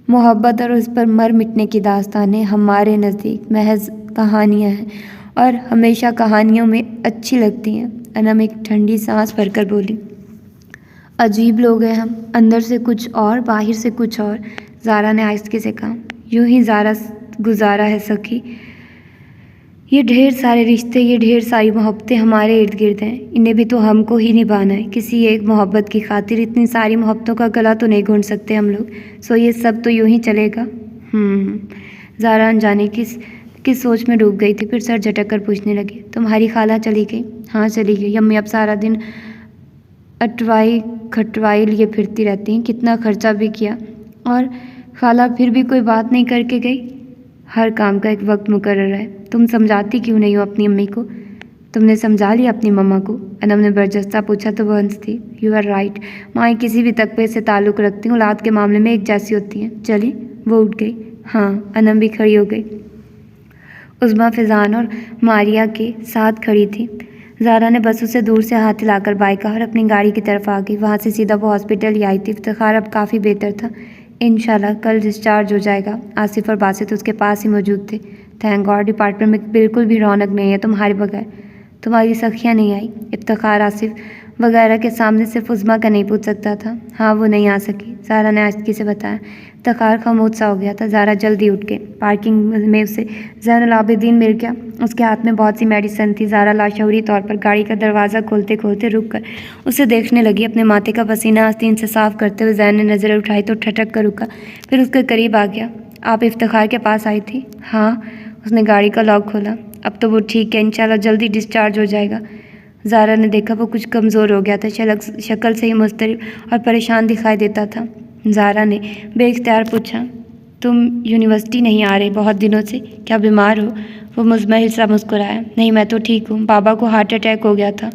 محبت اور اس پر مر مٹنے کی داستانیں ہمارے نزدیک محض کہانیاں ہیں، اور ہمیشہ کہانیوں میں اچھی لگتی ہیں۔ انم ایک ٹھنڈی سانس بھر کر بولی، عجیب لوگ ہیں ہم، اندر سے کچھ اور، باہر سے کچھ اور۔ زارا نے آہستگی سے کہا، یوں ہی زارا گزارا ہے سخی، یہ ڈھیر سارے رشتے، یہ ڈھیر ساری محبتیں ہمارے ارد گرد ہیں، انہیں بھی تو ہم کو ہی نبھانا ہے۔ کسی ایک محبت کی خاطر اتنی ساری محبتوں کا گلا تو نہیں گھونٹ سکتے ہم لوگ، سو یہ سب تو یوں ہی چلے گا۔ زارا انجانے کس سوچ میں ڈوب گئی تھی، پھر سر جھٹک کر پوچھنے لگی، تمہاری خالہ چلی گئی؟ ہاں چلی گئی، امی اب سارا دن اٹوائی کھٹوائی لیے پھرتی رہتی ہیں، کتنا خرچہ بھی کیا، اور خالہ پھر بھی کوئی بات نہیں کر کے گئی؟ ہر کام کا ایک وقت مقرر ہے، تم سمجھاتی کیوں نہیں ہو اپنی امی کو؟ تم نے سمجھا لیا اپنی مما کو؟ انم نے برجستہ پوچھا تو وہ ہنسی، یو آر رائٹ، مائیں کسی بھی طبقے سے تعلق رکھتی ہیں، اولاد کے معاملے میں ایک جیسی ہوتی ہیں۔ چلی؟ وہ اٹھ گئی۔ ہاں، انم بھی کھڑی ہو گئی۔ عظمیٰ فضان اور ماریا کے ساتھ کھڑی تھی۔ زارا نے بس اسے دور سے ہاتھ ہلا کر بائے کہا اور اپنی گاڑی کی طرف آ گئی۔ وہاں سے سیدھا وہ ہاسپٹل ہی آئی تھی۔ افتخار اب کافی بہتر تھا، انشاءاللہ کل ڈسچارج ہو جائے گا۔ آصف اور باسط اس کے پاس ہی موجود تھے۔ تھینک گاڈ، ڈپارٹمنٹ میں بالکل بھی رونق نہیں ہے تمہارے بغیر۔ تمہاری سخیاں نہیں آئی؟ افتخار آصف وغیرہ کے سامنے صرف عظمیٰ کا نہیں پوچھ سکتا تھا۔ ہاں وہ نہیں آ سکی، زارا نے آہستگی سے بتایا۔ افتخار خاموش سا ہو گیا تھا۔ زارا جلدی اٹھ گئی۔ پارکنگ میں اسے زین العابدین مل گیا، اس کے ہاتھ میں بہت سی میڈیسن تھی۔ زارا لاشعوری طور پر گاڑی کا دروازہ کھولتے کھولتے رک کر اسے دیکھنے لگی۔ اپنے ماتھے کا پسینہ آستین سے صاف کرتے ہوئے زین نے نظریں اٹھائی تو ٹھٹک کر رکا، پھر اس کے قریب آ گیا۔ آپ افتخار کے پاس آئی تھی؟ ہاں۔ اس نے گاڑی کا لاک کھولا۔ اب تو وہ ٹھیک ہے، انشاءاللہ جلدی ڈسچارج ہو جائے گا۔ زارا نے دیکھا وہ کچھ کمزور ہو گیا تھا، شکل سے ہی مضطرب اور پریشان دکھائی دیتا تھا۔ زارا نے بے اختیار پوچھا، تم یونیورسٹی نہیں آ رہے بہت دنوں سے، کیا بیمار ہو؟ وہ مزمحل سا مسکرایا، نہیں میں تو ٹھیک ہوں، بابا کو ہارٹ اٹیک ہو گیا تھا۔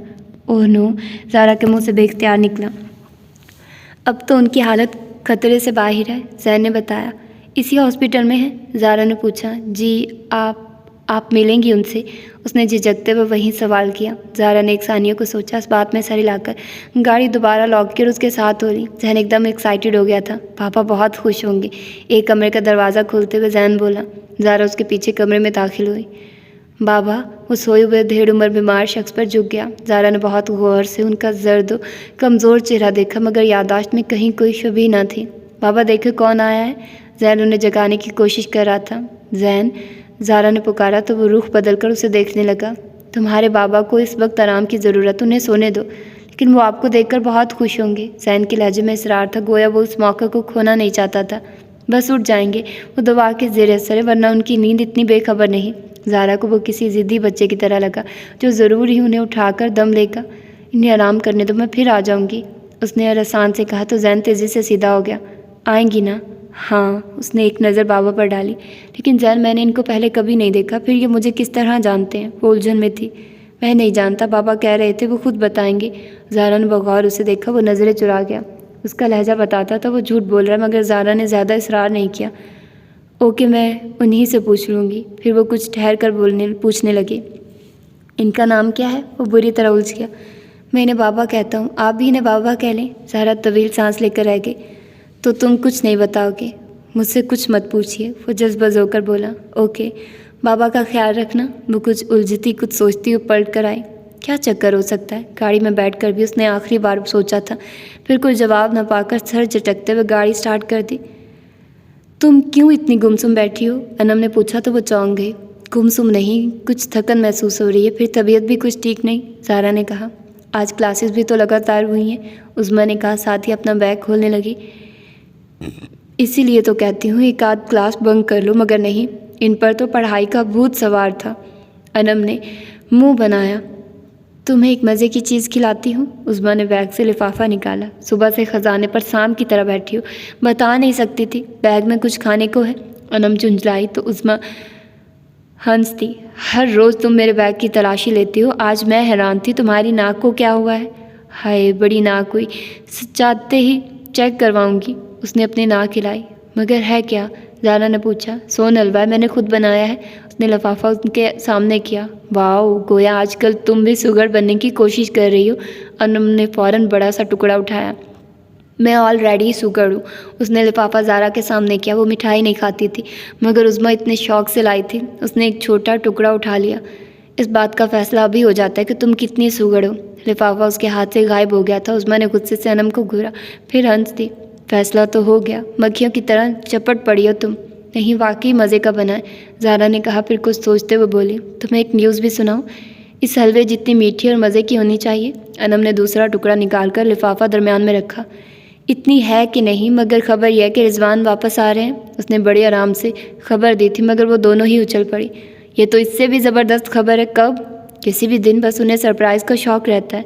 اوہ نو، زارا کے منہ سے بے اختیار نکلا۔ اب تو ان کی حالت خطرے سے باہر ہے، زین نے بتایا۔ اسی ہاسپٹل میں ہے؟ زارا نے پوچھا۔ جی، آپ ملیں گی ان سے؟ اس نے جھجکتے ہوئے وہیں سوال کیا۔ زارا نے ایک ثانیہ کو سوچا، اس بات میں سر ہلا کر گاڑی دوبارہ لاک کی اور اس کے ساتھ ہو لی۔ زین ایک دم ایکسائٹڈ ہو گیا تھا، پاپا بہت خوش ہوں گے۔ ایک کمرے کا دروازہ کھولتے ہوئے زین بولا۔ زارا اس کے پیچھے کمرے میں داخل ہوئی۔ بابا، وہ سوئے ہوئے ڈھیڑ عمر بیمار شخص پر جھک گیا۔ زارا نے بہت غور سے ان کا زرد و کمزور چہرہ دیکھا، مگر یادداشت میں کہیں کوئی شبیہ نہ تھی۔ بابا دیکھو کون آیا ہے، زین انہیں جگانے کی کوشش کر رہا تھا۔ زین، زارا نے پکارا تو وہ رخ بدل کر اسے دیکھنے لگا۔ تمہارے بابا کو اس وقت آرام کی ضرورت، انہیں سونے دو، لیکن وہ آپ کو دیکھ کر بہت خوش ہوں گے۔ زین کے لہجے میں اصرار تھا، گویا وہ اس موقع کو کھونا نہیں چاہتا تھا۔ بس اٹھ جائیں گے، وہ دوا کے زیر اثر ہے، ورنہ ان کی نیند اتنی بے خبر نہیں۔ زارا کو وہ کسی ضدی بچے کی طرح لگا جو ضرور ہی انہیں اٹھا کر دم لے گا۔ انہیں آرام کرنے دو، میں پھر آ جاؤں گی، اس نے ارسان سے کہا تو زین تیزی سے سیدھا ہو گیا۔ آئیں گی نا؟ ہاں، اس نے ایک نظر بابا پر ڈالی۔ لیکن زین، میں نے ان کو پہلے کبھی نہیں دیکھا، پھر یہ مجھے کس طرح جانتے ہیں؟ وہ الجھن میں تھی۔ میں نہیں جانتا، بابا کہہ رہے تھے وہ خود بتائیں گے۔ زارا نے بغور اسے دیکھا، وہ نظریں چرا گیا۔ اس کا لہجہ بتاتا تھا وہ جھوٹ بول رہا ہے، مگر زارا نے زیادہ اصرار نہیں کیا۔ اوکے، میں انہی سے پوچھ لوں گی۔ پھر وہ کچھ ٹھہر کر پوچھنے لگی، ان کا نام کیا ہے؟ وہ بری طرح الجھ گیا۔ میں انہیں بابا کہتا ہوں، آپ بھی انہیں بابا کہہ لیں۔ زارا طویل سانس لے کر رہ گئی۔ تو تم کچھ نہیں بتاؤ گے؟ مجھ سے کچھ مت پوچھیے، وہ جذبہ ہو کر بولا۔ اوکے، بابا کا خیال رکھنا۔ وہ کچھ الجھتی کچھ سوچتی ہوئی پلٹ کر آئی۔ کیا چکر ہو سکتا ہے؟ گاڑی میں بیٹھ کر بھی اس نے آخری بار سوچا تھا۔ پھر کوئی جواب نہ پا کر سر جھٹکتے ہوئے گاڑی سٹارٹ کر دی۔ تم کیوں اتنی گمسم بیٹھی ہو؟ انم نے پوچھا تو وہ چونک گئی۔ گمسم نہیں، کچھ تھکن محسوس ہو رہی ہے، پھر طبیعت بھی کچھ ٹھیک نہیں، زارا نے کہا۔ آج کلاسز بھی تو لگاتار ہوئی ہیں، عظمیٰ نے کہا، ساتھ ہی اپنا بیگ کھولنے لگی۔ اسی لیے تو کہتی ہوں ایک آدھ کلاس بنک کر لو، مگر نہیں، ان پر تو پڑھائی کا بھوت سوار تھا۔ انم نے منہ بنایا۔ تمہیں ایک مزے کی چیز کھلاتی ہوں۔ عظمیٰ نے بیگ سے لفافہ نکالا۔ صبح سے خزانے پر سام کی طرح بیٹھی ہو، بتا نہیں سکتی تھی بیگ میں کچھ کھانے کو ہے؟ انم جھنجھلائی تو عظمیٰ ہنس دی۔ ہر روز تم میرے بیگ کی تلاشی لیتی ہو، آج میں حیران تھی تمہاری ناک کو کیا ہوا ہے؟ ہائے، بڑی ناک ہوئی، چاہتے ہی چیک کرواؤں گی۔ اس نے اپنی ناک ہلائی۔ مگر ہے کیا؟ زارا نے پوچھا۔ سون حلوہ ہے، میں نے خود بنایا ہے۔ اس نے لفافہ ان کے سامنے کیا۔ واؤ، گویا آج کل تم بھی سگڑ بننے کی کوشش کر رہی ہو۔ انم نے فوراً بڑا سا ٹکڑا اٹھایا۔ میں آلریڈی سگڑ ہوں۔ اس نے لفافہ زارا کے سامنے کیا۔ وہ مٹھائی نہیں کھاتی تھی، مگر عظمیٰ اتنے شوق سے لائی تھی۔ اس نے ایک چھوٹا ٹکڑا اٹھا لیا۔ اس بات کا فیصلہ ابھی ہو جاتا ہے کہ تم کتنی سگڑ ہو۔ لفافہ اس کے ہاتھ سے غائب ہو گیا تھا۔ عظمیٰ نے غصے سے انم کو گھورا، پھر ہنس دی۔ فیصلہ تو ہو گیا، مکھیوں کی طرح چپٹ پڑی ہو تم۔ نہیں، واقعی مزے کا بنا ہے، زارا نے کہا، پھر کچھ سوچتے ہوئے بولی۔ تمہیں ایک نیوز بھی سناؤں؟ اس حلوے جتنی میٹھی اور مزے کی ہونی چاہیے۔ انم نے دوسرا ٹکڑا نکال کر لفافہ درمیان میں رکھا۔ اتنی ہے کہ نہیں، مگر خبر یہ ہے کہ رضوان واپس آ رہے ہیں۔ اس نے بڑے آرام سے خبر دی تھی، مگر وہ دونوں ہی اچھل پڑی۔ یہ تو اس سے بھی زبردست خبر ہے۔ کب؟ کسی بھی دن، بس انہیں سرپرائز کا شوق رہتا ہے۔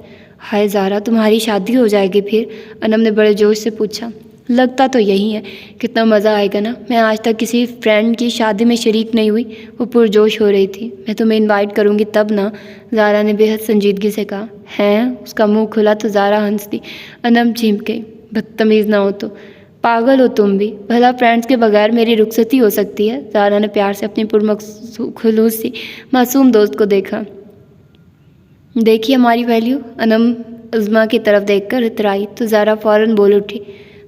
ہائے زارا، تمہاری شادی ہو جائے گی پھر؟ انم نے بڑے جوش سے پوچھا۔ لگتا تو یہی ہے۔ کتنا مزہ آئے گا نا، میں آج تک کسی فرینڈ کی شادی میں شریک نہیں ہوئی۔ وہ پرجوش ہو رہی تھی۔ میں تمہیں انوائٹ کروں گی تب نا، زارا نے بے حد سنجیدگی سے کہا۔ ہیں؟ اس کا منہ کھلا تو زارا ہنس دی۔ انم چیمپ گئی۔ بدتمیز نہ ہو تو، پاگل ہو تم بھی، بھلا فرینڈس کے بغیر میری رخصتی ہو سکتی ہے؟ زارا نے پیار سے اپنی خلوص سی معصوم دوست کو دیکھا۔ دیکھیے ہماری ویلیو، انم عظمیٰ کی طرف دیکھ کر اترائی تو زارا فوراً بول اٹھی۔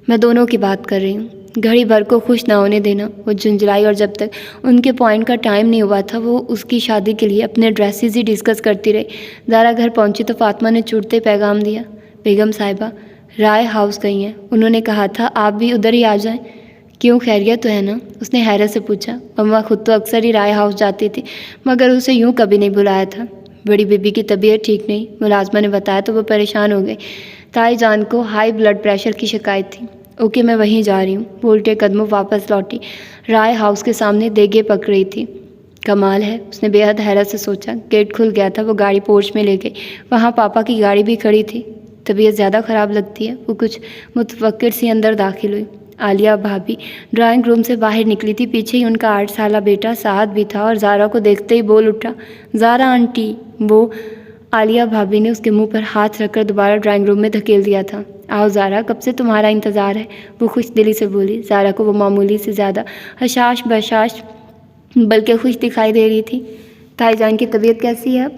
میں دونوں کی بات کر رہی ہوں، گھڑی بھر کو خوش نہ ہونے دینا۔ وہ جھنجھلائی اور جب تک ان کے پوائنٹ کا ٹائم نہیں ہوا تھا وہ اس کی شادی کے لیے اپنے ڈریسز ہی ڈسکس کرتی رہی۔ زارا گھر پہنچی تو فاطمہ نے چھوٹتے پیغام دیا۔ بیگم صاحبہ رائے ہاؤس گئی ہیں، انہوں نے کہا تھا آپ بھی ادھر ہی آ جائیں۔ کیوں، خیریت تو ہے نا؟ اس نے حیرت سے پوچھا۔ اماں خود تو اکثر ہی رائے ہاؤس جاتی تھی، مگر اسے یوں کبھی نہیں بلایا تھا۔ بڑی بیبی کی طبیعت ٹھیک نہیں، ملازمہ نے بتایا تو وہ پریشان ہو گئی۔ تائی جان کو ہائی بلڈ پریشر کی شکایت تھی۔ اوکے، میں وہیں جا رہی ہوں۔ وہ الٹے قدموں واپس لوٹی۔ رائے ہاؤس کے سامنے دیگیں پک رہی تھی۔ کمال ہے، اس نے بے حد حیرت سے سوچا۔ گیٹ کھل گیا تھا، وہ گاڑی پورچ میں لے گئی۔ وہاں پاپا کی گاڑی بھی کھڑی تھی۔ طبیعت زیادہ خراب لگتی ہے، وہ کچھ متفکر سی اندر داخل ہوئی۔ عالیہ بھابھی ڈرائنگ روم سے باہر نکلی تھی، پیچھے ہی ان کا 8 سالہ بیٹا سعد بھی تھا اور زارا کو دیکھتے ہی بول اٹھا، زارا آنٹی۔ وہ عالیہ بھابھی نے اس کے منہ پر ہاتھ رکھ کر دوبارہ ڈرائنگ روم میں دھکیل دیا تھا۔ آؤ زارا، کب سے تمہارا انتظار ہے، وہ خوش دلی سے بولی۔ زارا کو وہ معمولی سے زیادہ حشاش بشاش بلکہ خوش دکھائی دے رہی تھی۔ تائی جان کی طبیعت کیسی ہے اب؟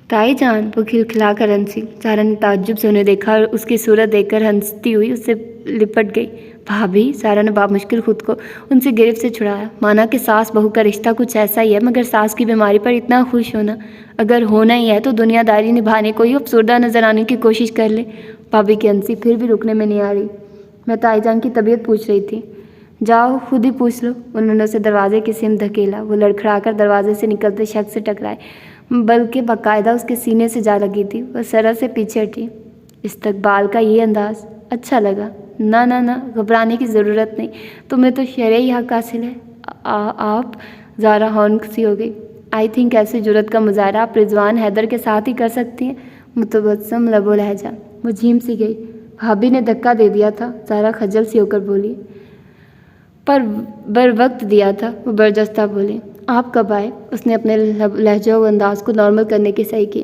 تائی جان، وہ کھلکھلا کر ہنسی۔ زارا نے تعجب سے انہیں دیکھا اور اس کی صورت دیکھ کر ہنستی ہوئی اس سے لپٹ گئی۔ بھابھی، زارا نے بامشکل خود کو ان سے گرفت سے چھڑایا۔ مانا کہ ساس بہو کا رشتہ کچھ ایسا ہی ہے، مگر ساس کی بیماری پر اتنا خوش ہونا، اگر ہونا ہی ہے تو دنیا داری نبھانے کو ہی افسردہ نظر آنے کی کوشش کر لے۔ بھابھی کی ہنسی پھر بھی رکنے میں نہیں آ رہی۔ میں تائی جان کی طبیعت پوچھ رہی تھی۔ جاؤ خود ہی پوچھ لو۔ انہوں نے اسے دروازے کی سمت دھکیلا۔ وہ لڑکھڑا کر دروازے سے نکلتے شخص سے ٹکرائے، بلکہ باقاعدہ اس کے سینے سے جا لگی تھی۔ وہ ذرا سے پیچھے ہٹی۔ استقبال کا یہ انداز اچھا لگا، نہ گھبرانے کی ضرورت نہیں، تمہیں تو شرعی حق حاصل ہے۔ آپ زارا ہونک سی ہو گئی۔ آئی تھنک ایسی جرت کا مظاہرہ آپ رضوان حیدر کے ساتھ ہی کر سکتی ہیں۔ متبسم لب و لہجہ۔ وہ جھیم سی گئی۔ بھابھی نے دھکا دے دیا تھا، زارا خجل سی ہو کر بولی۔ پر بر وقت دیا تھا، وہ برجستہ بولی۔ آپ کب آئے؟ اس نے اپنے لہجہ و انداز کو نارمل کرنے کی صحیح کی۔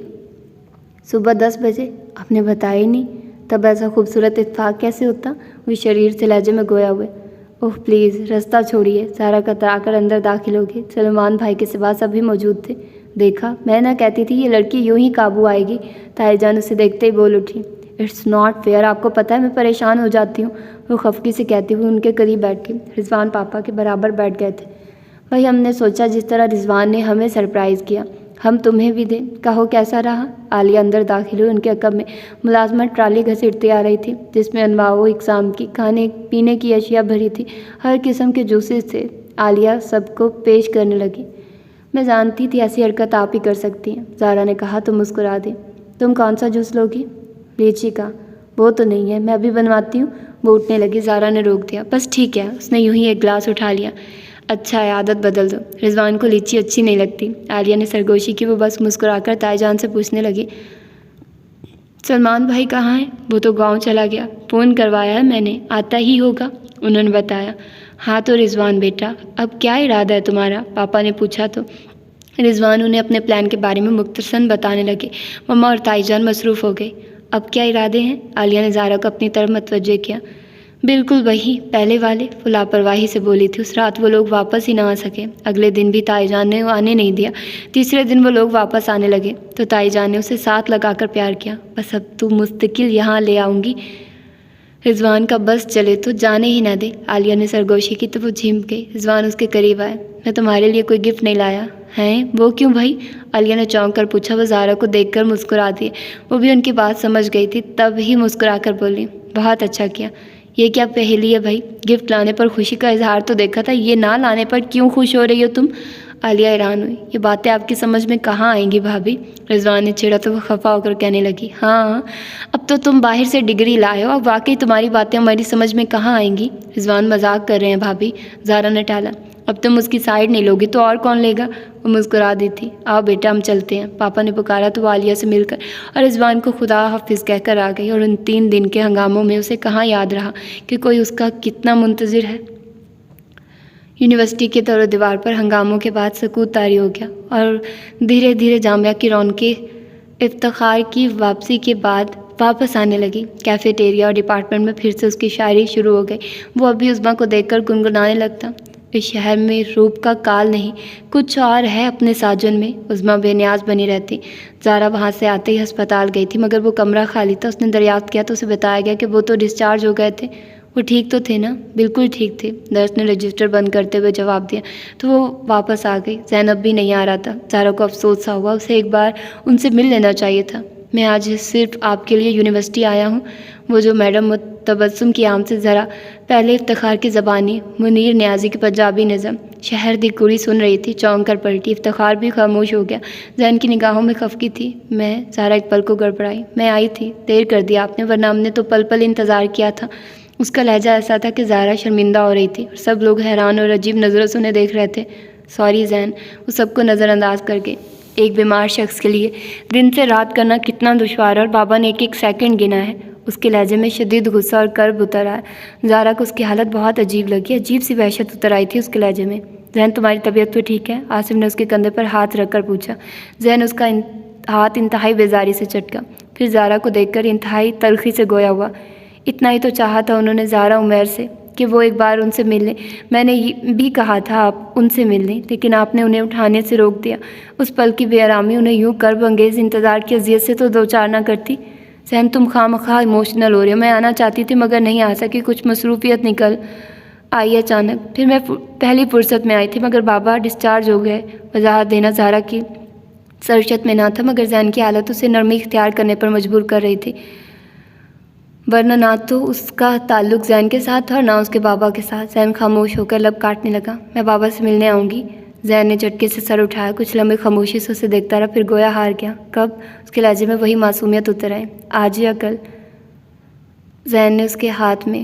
صبح 10 بجے۔ آپ نے بتایا ہی نہیں، تب ایسا خوبصورت اتفاق کیسے ہوتا؟ وہ شریر سے لہجے میں گویا ہوئے۔ اوہ پلیز رستہ چھوڑیے، زارا کترا کر اندر داخل ہو گئی۔ سلمان بھائی کے سوا سبھی موجود تھے۔ دیکھا، میں نہ کہتی تھی یہ لڑکی یوں ہی قابو آئے گی۔ طاہر جان اسے دیکھتے ہی بول اٹھی۔ اٹس ناٹ فیئر، آپ کو پتہ ہے میں پریشان ہو جاتی ہوں، وہ خفگی سے کہتی ہوئی ان کے قریب بیٹھ گئی۔ رضوان پاپا کے برابر بیٹھ گئے تھے۔ وہی ہم نے سوچا جس طرح رضوان نے ہمیں سرپرائز کیا، ہم تمہیں بھی دیں، کہو کیسا رہا؟ عالیہ اندر داخل ہوئی۔ ان کے عقب میں ملازمت ٹرالی گھسیٹتی آ رہی تھی جس میں انواع و اقسام کی کھانے پینے کی اشیاء بھری تھی، ہر قسم کے جوسز تھے۔ عالیہ سب کو پیش کرنے لگی۔ میں جانتی تھی ایسی حرکت آپ ہی کر سکتی ہیں، زارا نے کہا تو مسکرا دی۔ تم کون سا جوس لوگی؟ لیچی کا؟ وہ تو نہیں ہے، میں ابھی بنواتی ہوں۔ وہ اٹھنے لگی، زارا نے روک دیا۔ بس ٹھیک ہے، اس نے یوں ہی ایک گلاس اٹھا لیا۔ اچھا ہے، عادت بدل دو، رضوان کو لیچی اچھی نہیں لگتی۔ عالیہ نے سرگوشی کی۔ وہ بس مسکرا کر طاہر جان سے پوچھنے لگی، سلمان بھائی کہاں ہیں؟ وہ تو گاؤں چلا گیا، فون کروایا ہے میں نے، آتا ہی ہوگا، انہوں نے بتایا۔ ہاں تو رضوان بیٹا، اب کیا ارادہ ہے تمہارا؟ پاپا نے پوچھا تو رضوان انہیں اپنے پلان کے بارے میں مختصراً بتانے لگے۔ مما اور طاہر جان مصروف ہو گئے۔ اب کیا ارادے ہیں؟ عالیہ نے زارا کو اپنی طرف متوجہ کیا۔ بالکل وہی پہلے والے، وہ لاپرواہی سے بولی تھی۔ اس رات وہ لوگ واپس ہی نہ آ سکے، اگلے دن بھی طاہر جان نے آنے نہیں دیا، تیسرے دن وہ لوگ واپس آنے لگے تو طاہر جان نے اسے ساتھ لگا کر پیار کیا۔ بس اب تو مستقل یہاں لے آؤں گی، رضوان کا بس چلے تو جانے ہی نہ دے۔ عالیہ نے سرگوشی کی تو وہ جھمک گئی۔ رضوان اس کے قریب آئے۔ میں تمہارے لیے کوئی گفٹ نہیں لایا۔ ہیں؟ وہ کیوں بھائی؟ عالیہ نے چونک کر پوچھا۔ وہ زارا کو دیکھ کر مسکرا دی۔ وہ بھی ان کی بات سمجھ گئی تھی، تب ہی مسکرا کر بولی، بہت اچھا کیا۔ یہ کیا پہیلی ہے بھائی؟ گفٹ لانے پر خوشی کا اظہار تو دیکھا تھا، یہ نہ لانے پر کیوں خوش ہو رہی ہو تم؟ عالیہ حیران ہوئی۔ یہ باتیں آپ کی سمجھ میں کہاں آئیں گی بھابھی؟ رضوان نے چھیڑا تو وہ خفا ہو کر کہنے لگی، ہاں اب تو تم باہر سے ڈگری لائے ہو، اب واقعی تمہاری باتیں ہماری سمجھ میں کہاں آئیں گی؟ رضوان مذاق کر رہے ہیں بھابھی، زارا نے ٹالا۔ اب تم اس کی سائڈ نہیں لوگی تو اور کون لے گا؟ وہ مسکرا دی تھی۔ آؤ بیٹا ہم چلتے ہیں، پاپا نے پکارا تو وہ عالیہ سے مل کر اور رضوان کو خدا حافظ کہہ کر آ گئی۔ اور ان 3 دن کے ہنگاموں میں اسے کہاں یاد رہا کہ کوئی اس کا کتنا منتظر ہے۔ یونیورسٹی کے دور و دیوار پر ہنگاموں کے بعد سکوت طاری ہو گیا اور دھیرے دھیرے جامعہ کی رونقیں افتخار کی واپسی کے بعد واپس آنے لگی۔ کیفیٹیریا اور ڈپارٹمنٹ میں پھر سے اس کی شاعری شروع ہو گئی۔ وہ ابھی عظمیٰ کو دیکھ کر گنگنانے لگتا، اس شہر میں روپ کا کال نہیں، کچھ اور ہے اپنے ساجن میں۔ عظمیٰ بے نیاز بنی رہتی۔ زارا وہاں سے آتے ہی ہسپتال گئی تھی، مگر وہ کمرہ خالی تھا۔ اس نے دریافت کیا تو اسے بتایا گیا کہ وہ تو ڈسچارج ہو گئے تھے۔ وہ ٹھیک تو تھے نا؟ بالکل ٹھیک تھے، نرس نے رجسٹر بند کرتے ہوئے جواب دیا تو وہ واپس آ گئی۔ زینب بھی نہیں آ رہا تھا۔ زارا کو افسوس سا ہوا، اسے ایک بار ان سے مل لینا چاہیے تھا۔ میں آج صرف آپ کے لیے یونیورسٹی آیا ہوں۔ وہ جو میڈم متبسم کی آمد سے ذرا پہلے افتخار کی زبانی منیر نیازی کی پنجابی نظم شہر دی کڑی سن رہی تھی، چونک کر پلٹی۔ افتخار بھی خاموش ہو گیا، زین کی نگاہوں میں خفگی تھی۔ میں زارا ایک پل کو گڑبڑائی۔ میں آئی تھی، دیر کر دیا آپ نے، ورنہ ہم نے تو پل پل انتظار کیا تھا۔ اس کا لہجہ ایسا تھا کہ زارا شرمندہ ہو رہی تھی اور سب لوگ حیران اور عجیب نظروں سے انہیں دیکھ رہے تھے۔ سوری زین، وہ سب کو نظر انداز کر کے، ایک بیمار شخص کے لیے دن سے رات کرنا کتنا دشوار ہے اور بابا نے ایک ایک سیکنڈ گنا ہے۔ اس کے لہجے میں شدید غصہ اور کرب اتر آیا۔ زارا کو اس کی حالت بہت عجیب لگی، عجیب سی وحشت اتر آئی تھی اس کے لہجے میں۔ زین تمہاری طبیعت تو ٹھیک ہے؟ آصف نے اس کے کندھے پر ہاتھ رکھ کر پوچھا۔ زین اس کا ہاتھ انتہائی بیزاری سے چٹکا، پھر زارا کو دیکھ کر انتہائی تلخی سے گویا ہوا۔ اتنا ہی تو چاہا تھا انہوں نے زارا عمیر سے کہ وہ ایک بار ان سے مل لیں۔ میں نے بھی کہا تھا آپ ان سے مل لیں، لیکن آپ نے انہیں اٹھانے سے روک دیا۔ اس پل کی بے آرامی انہیں یوں کرب انگیز انتظار کی اذیت سے تو دوچار نہ کرتی۔ زین تم خواہ مخواہ ایموشنل ہو رہی ہو، میں آنا چاہتی تھی مگر نہیں آ سکی، کچھ مصروفیت نکل آئی اچانک، پھر میں پہلی فرصت میں آئی تھی مگر بابا ڈسچارج ہو گئے۔ وضاحت دینا زارا کی سرشت میں نہ تھا، مگر زین کی حالت اسے نرمی اختیار کرنے پر مجبور کر رہی تھی، ورنہ نہ تو اس کا تعلق زین کے ساتھ تھا اور نہ اس کے بابا کے ساتھ۔ زین خاموش ہو کر لب کاٹنے لگا۔ میں بابا سے ملنے آؤں گی۔ زین نے جھٹکے سے سر اٹھایا، کچھ لمحے خاموشی سے اسے دیکھتا رہا، پھر گویا ہار گیا۔ کب؟ اس کے لہجے میں وہی معصومیت اتر آئی۔ آج یا کل؟ زین نے اس کے ہاتھ میں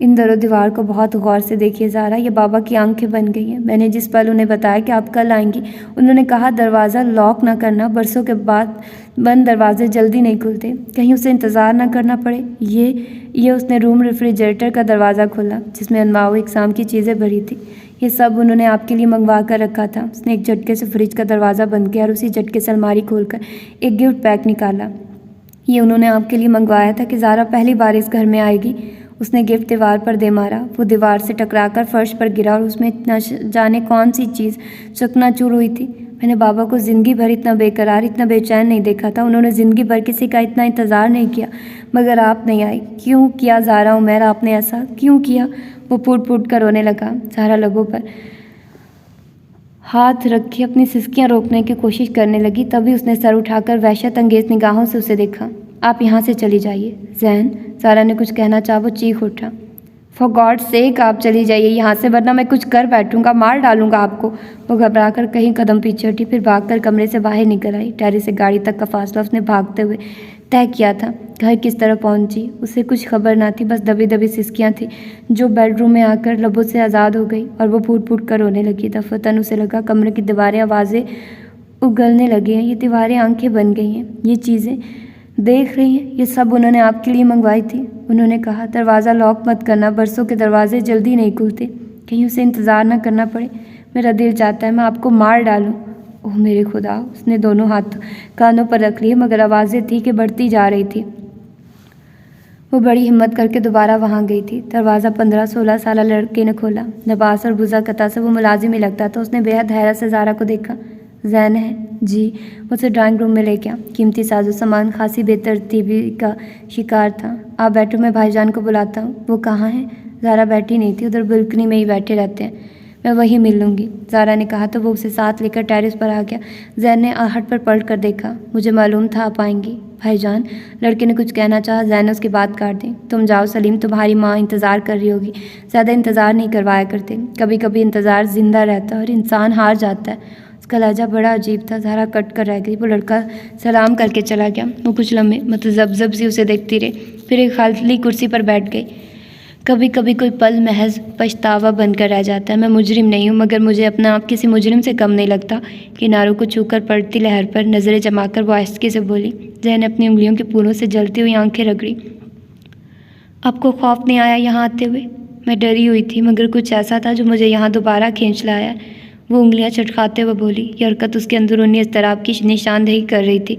ان در و دیوار کو بہت غور سے دیکھیے زہرا، یہ بابا کی آنکھیں بن گئی ہیں۔ میں نے جس پل انہیں بتایا کہ آپ کل آئیں گی، انہوں نے کہا دروازہ لاک نہ کرنا، برسوں کے بعد بند دروازے جلدی نہیں کھلتے، کہیں اسے انتظار نہ کرنا پڑے۔ یہ اس نے روم ریفریجریٹر کا دروازہ کھولا جس میں انواع و اقسام کی چیزیں بھری تھی۔ یہ سب انہوں نے آپ کے لیے منگوا کر رکھا تھا۔ اس نے ایک جھٹکے سے فریج کا دروازہ بند کیا اور اسی جھٹکے سے الماری کھول کر ایک گفٹ پیک نکالا۔ یہ انہوں نے آپ کے لیے منگوایا تھا کہ زہرا پہلی بار اس گھر میں آئے گی۔ اس نے گفٹ دیوار پر دے مارا، وہ دیوار سے ٹکرا کر فرش پر گرا اور اس میں نہ جانے کون سی چیز چکنا چور ہوئی تھی۔ میں نے بابا کو زندگی بھر اتنا بے قرار، اتنا بے چین نہیں دیکھا تھا۔ انہوں نے زندگی بھر کسی کا اتنا انتظار نہیں کیا، مگر آپ نہیں آئی۔ کیوں کیا زہرا عمیر، آپ نے ایسا کیوں کیا؟ وہ پھوٹ پھوٹ کر رونے لگا۔ زہرا لبوں پر ہاتھ رکھے اپنی سسکیاں روکنے کی کوشش کرنے لگی، تبھی اس نے سر اٹھا کر وحشت انگیز نگاہوں سے اسے دیکھا۔ آپ یہاں سے چلی جائیے زین۔ زہرا نے کچھ کہنا چاہا، وہ چیخ اٹھا، فار گاڈ سیک آپ چلی جائیے یہاں سے، ورنہ میں کچھ کر بیٹھوں گا، مار ڈالوں گا آپ کو۔ وہ گھبرا کر کہیں قدم پیچھے ہٹی، پھر بھاگ کر کمرے سے باہر نکل آئی۔ ٹیرس سے گاڑی تک کا فاصلہ اس نے بھاگتے ہوئے طے کیا تھا۔ گھر کس طرح پہنچی اسے کچھ خبر نہ تھی، بس دبی دبی سسکیاں تھیں جو بیڈ روم میں آ کر لبوں سے آزاد ہو گئی اور وہ پھوٹ پھوٹ کر رونے لگی۔ دفعتاً اسے لگا کمرے کی دیواریں آوازیں اگلنے لگی ہیں، یہ دیواریں آنکھیں بن گئی ہیں، یہ چیزیں دیکھ رہی ہیں، یہ سب انہوں نے آپ کے لیے منگوائی تھی۔ انہوں نے کہا دروازہ لاک مت کرنا، برسوں کے دروازے جلدی نہیں کھلتے، کہیں اسے انتظار نہ کرنا پڑے۔ میرا دل چاہتا ہے میں آپ کو مار ڈالوں۔ اوہ میرے خدا! اس نے دونوں ہاتھ کانوں پر رکھ لیے، مگر آوازیں تھی کہ بڑھتی جا رہی تھی۔ وہ بڑی ہمت کر کے دوبارہ وہاں گئی تھی۔ دروازہ 15-16 سالہ لڑکے نے کھولا۔ لباس اور بزا سے وہ ملازم ہی لگتا تھا۔ اس نے بے حد حیرت سے زہرا کو دیکھا۔ زین ہے؟ جی۔ اسے ڈرائنگ روم میں لے گیا۔ قیمتی ساز و سامان خاصی بے ترتیبی کا شکار تھا۔ آپ بیٹھو، میں بھائی جان کو بلاتا ہوں۔ وہ کہاں ہیں؟ زہرا بیٹھی نہیں تھی، ادھر بالکنی میں ہی بیٹھے رہتے ہیں، میں وہیں مل لوں گی، زہرا نے کہا تو وہ اسے ساتھ لے کر ٹیرس پر آ گیا۔ زین نے آہٹ پر پلٹ کر دیکھا۔ مجھے معلوم تھا آپ آئیں گی بھائی جان۔ لڑکے نے کچھ کہنا چاہا، زین نے اس کی بات کاٹ دی۔ تم جاؤ سلیم، تمہاری ماں انتظار کر رہی ہوگی۔ زیادہ انتظار نہیں کروایا کرتے، کبھی کبھی انتظار زندہ رہتا ہے اور انسان ہار جاتا ہے۔ اس کا لہجہ بڑا عجیب تھا، زہرا کٹ کر رہ گئی۔ وہ لڑکا سلام کر کے چلا گیا۔ وہ کچھ لمحے متذبذب سی اسے دیکھتی رہی، پھر ایک خالی کرسی پر بیٹھ گئی۔ کبھی کبھی کوئی پل محض پچھتاوا بن کر رہ جاتا ہے۔ میں مجرم نہیں ہوں، مگر مجھے اپنا آپ کسی مجرم سے کم نہیں لگتا۔ کناروں کو چھو کر پڑتی لہر پر نظریں جما کر وہ آہستگی سے بولی۔ زین نے اپنی انگلیوں کے پھولوں سے جلتی ہوئی آنکھیں رگڑی۔ آپ کو خوف نہیں آیا یہاں آتے ہوئے؟ میں ڈری ہوئی تھی، مگر کچھ ایسا تھا جو مجھے یہاں دوبارہ کھینچ لایا۔ وہ انگلیاں چٹکاتے ہوئے بولی۔ یہ حرکت اس کے اندرونی اضطراب کی نشاندہی کر رہی تھی۔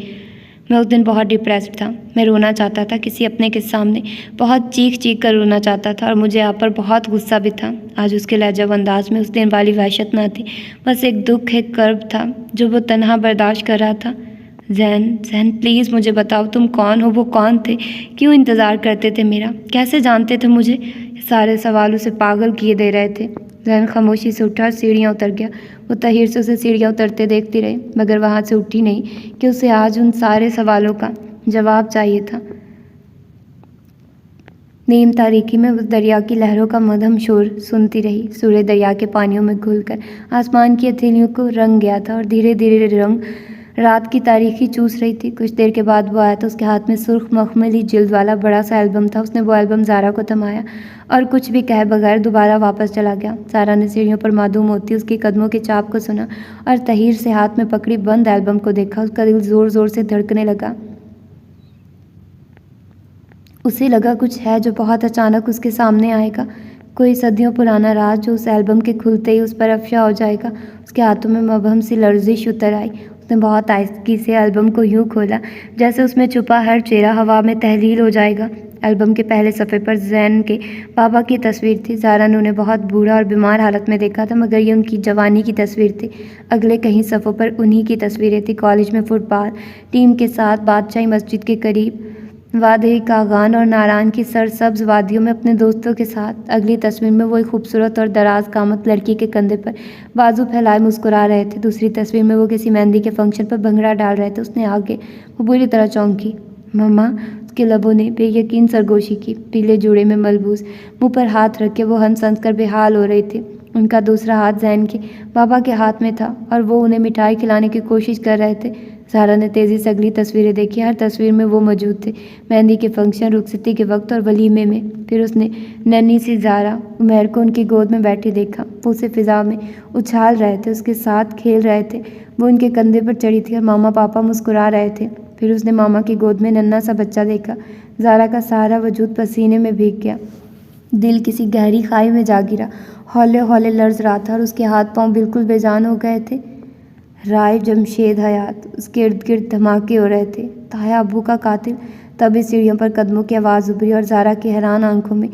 میں اس دن بہت ڈپریسڈ تھا، میں رونا چاہتا تھا کسی اپنے کے سامنے، بہت چیخ چیخ کر رونا چاہتا تھا، اور مجھے آپ پر بہت غصہ بھی تھا۔ آج اس کے لہجہ و انداز میں اس دن والی وحشت نہ تھی، بس ایک دکھ، ایک کرب تھا جو وہ تنہا برداشت کر رہا تھا۔ زین پلیز مجھے بتاؤ تم کون ہو، وہ کون تھے، کیوں انتظار کرتے تھے میرا، کیسے جانتے تھے مجھے؟ یہ سارے سوال اسے پاگل کیے دے رہے تھے۔ زین خاموشی سے اٹھا اور سیڑھیاں اتر گیا۔ وہ تحیر سے اسے سیڑھیاں اترتے دیکھتی رہی، مگر وہاں سے اٹھی نہیں کہ اسے آج ان سارے سوالوں کا جواب چاہیے تھا۔ نیم تاریکی میں اس دریا کی لہروں کا مدھم شور سنتی رہی۔ سورج دریا کے پانیوں میں گھل کر آسمان کی ہتھیلیوں کو رنگ گیا تھا اور دھیرے دھیرے رنگ رات کی تاریکی چوس رہی تھی۔ کچھ دیر کے بعد وہ آیا تو اس کے ہاتھ میں سرخ مخملی جلد والا بڑا سا البم تھا۔ اس نے وہ البم زہرا کو تھمایا اور کچھ بھی کہے بغیر دوبارہ واپس چلا گیا۔ زہرا نے سیڑھیوں پر معدوم ہوتی اس کے قدموں کے چاپ کو سنا اور تحیر سے ہاتھ میں پکڑی بند البم کو دیکھا۔ اس کا دل زور زور سے دھڑکنے لگا۔ اسے لگا کچھ ہے جو بہت اچانک اس کے سامنے آئے گا، کوئی صدیوں پرانا راز جو اس البم کے کھلتے ہی اس پر افشا ہو جائے گا۔ اس کے ہاتھوں میں مبہم سی لرزش اتر آئی۔ اس نے بہت آہستگی سے البم کو یوں کھولا جیسے اس میں چھپا ہر چہرہ ہوا میں تحلیل ہو جائے گا۔ البم کے پہلے صفحے پر زین کے بابا کی تصویر تھی۔ زہرا نے انہیں بہت بوڑھا اور بیمار حالت میں دیکھا تھا، مگر یہ ان کی جوانی کی تصویر تھی۔ اگلے کئی صفحوں پر انہی کی تصویریں تھیں، کالج میں فٹ بال ٹیم کے ساتھ، بادشاہی مسجد کے قریب وادی کاغان اور ناران کی سرسبز وادیوں میں اپنے دوستوں کے ساتھ۔ اگلی تصویر میں وہ ایک خوبصورت اور دراز قامت لڑکی کے کندھے پر بازو پھیلائے مسکرا رہے تھے۔ دوسری تصویر میں وہ کسی مہندی کے فنکشن پر بھنگڑا ڈال رہے تھے۔ اس نے آگے وہ بری طرح چونکی۔ مما، اس کے لبوں نے بے یقین سرگوشی کی۔ پیلے جوڑے میں ملبوس منہ پر ہاتھ رکھے وہ ہنس ہنس کر بے حال ہو رہی تھی۔ ان کا دوسرا ہاتھ زین کے بابا کے ہاتھ میں تھا اور وہ انہیں مٹھائی کھلانے کی کوشش کر رہے تھے۔ زہرا نے تیزی سے اگلی تصویریں دیکھی، ہر تصویر میں وہ موجود تھے، مہندی کے فنکشن، رخصتی کے وقت اور ولیمے میں۔ پھر اس نے ننھی سی زہرا عمیر کو ان کی گود میں بیٹھی دیکھا، وہ اسے فضا میں اچھال رہے تھے، اس کے ساتھ کھیل رہے تھے، وہ ان کے کندھے پر چڑھی تھی اور ماما پاپا مسکرا رہے تھے۔ پھر اس نے ماما کی گود میں ننھا سا بچہ دیکھا، زہرا کا سارا وجود پسینے میں بھیگ گیا، دل کسی گہری کھائی میں جا گرا، ہولے ہولے لرز رہا تھا اور اس کے ہاتھ پاؤں بالکل بے جان ہو گئے تھے۔ رائے جمشید حیات، اس کے ارد گرد دھماکے ہو رہے تھے، تایا ابو کا قاتل۔ تبھی سیڑھیوں پر قدموں کی آواز ابھری اور زہرا کی حیران آنکھوں میں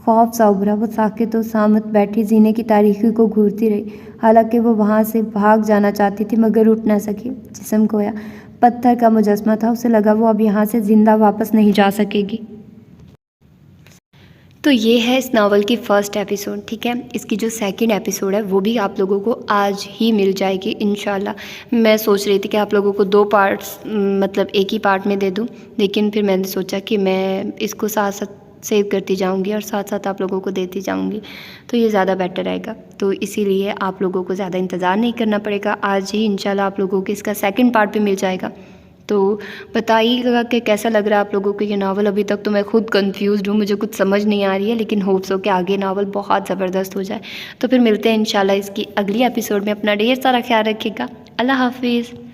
خوف سا ابھرا۔ وہ ساکت و صامت بیٹھی زینے کی تاریکی کو گھورتی رہی، حالانکہ وہ وہاں سے بھاگ جانا چاہتی تھی مگر اٹھ نہ سکی۔ جسم گویا پتھر کا مجسمہ تھا، اسے لگا وہ اب یہاں سے زندہ واپس نہیں جا سکے گی۔ تو یہ ہے اس ناول کی فرسٹ ایپیسوڈ، ٹھیک ہے۔ اس کی جو سیکنڈ ایپیسوڈ ہے وہ بھی آپ لوگوں کو آج ہی مل جائے گی انشاءاللہ۔ میں سوچ رہی تھی کہ آپ لوگوں کو 2 پارٹس مطلب ایک ہی پارٹ میں دے دوں، لیکن پھر میں نے سوچا کہ میں اس کو ساتھ ساتھ سیو کرتی جاؤں گی اور ساتھ ساتھ آپ لوگوں کو دیتی جاؤں گی، تو یہ زیادہ بیٹر رہے گا۔ تو اسی لیے آپ لوگوں کو زیادہ انتظار نہیں کرنا پڑے گا، آج ہی انشاءاللہ آپ لوگوں کو اس کا سیکنڈ پارٹ بھی مل جائے گا۔ تو بتائیے گا کہ کیسا لگ رہا ہے آپ لوگوں کو یہ ناول۔ ابھی تک تو میں خود کنفیوزڈ ہوں، مجھے کچھ سمجھ نہیں آ رہی ہے، لیکن ہوپس ہو کہ آگے ناول بہت زبردست ہو جائے۔ تو پھر ملتے ہیں انشاءاللہ اس کی اگلی ایپیسوڈ میں۔ اپنا ڈھیر سارا خیال رکھیے گا۔ اللہ حافظ۔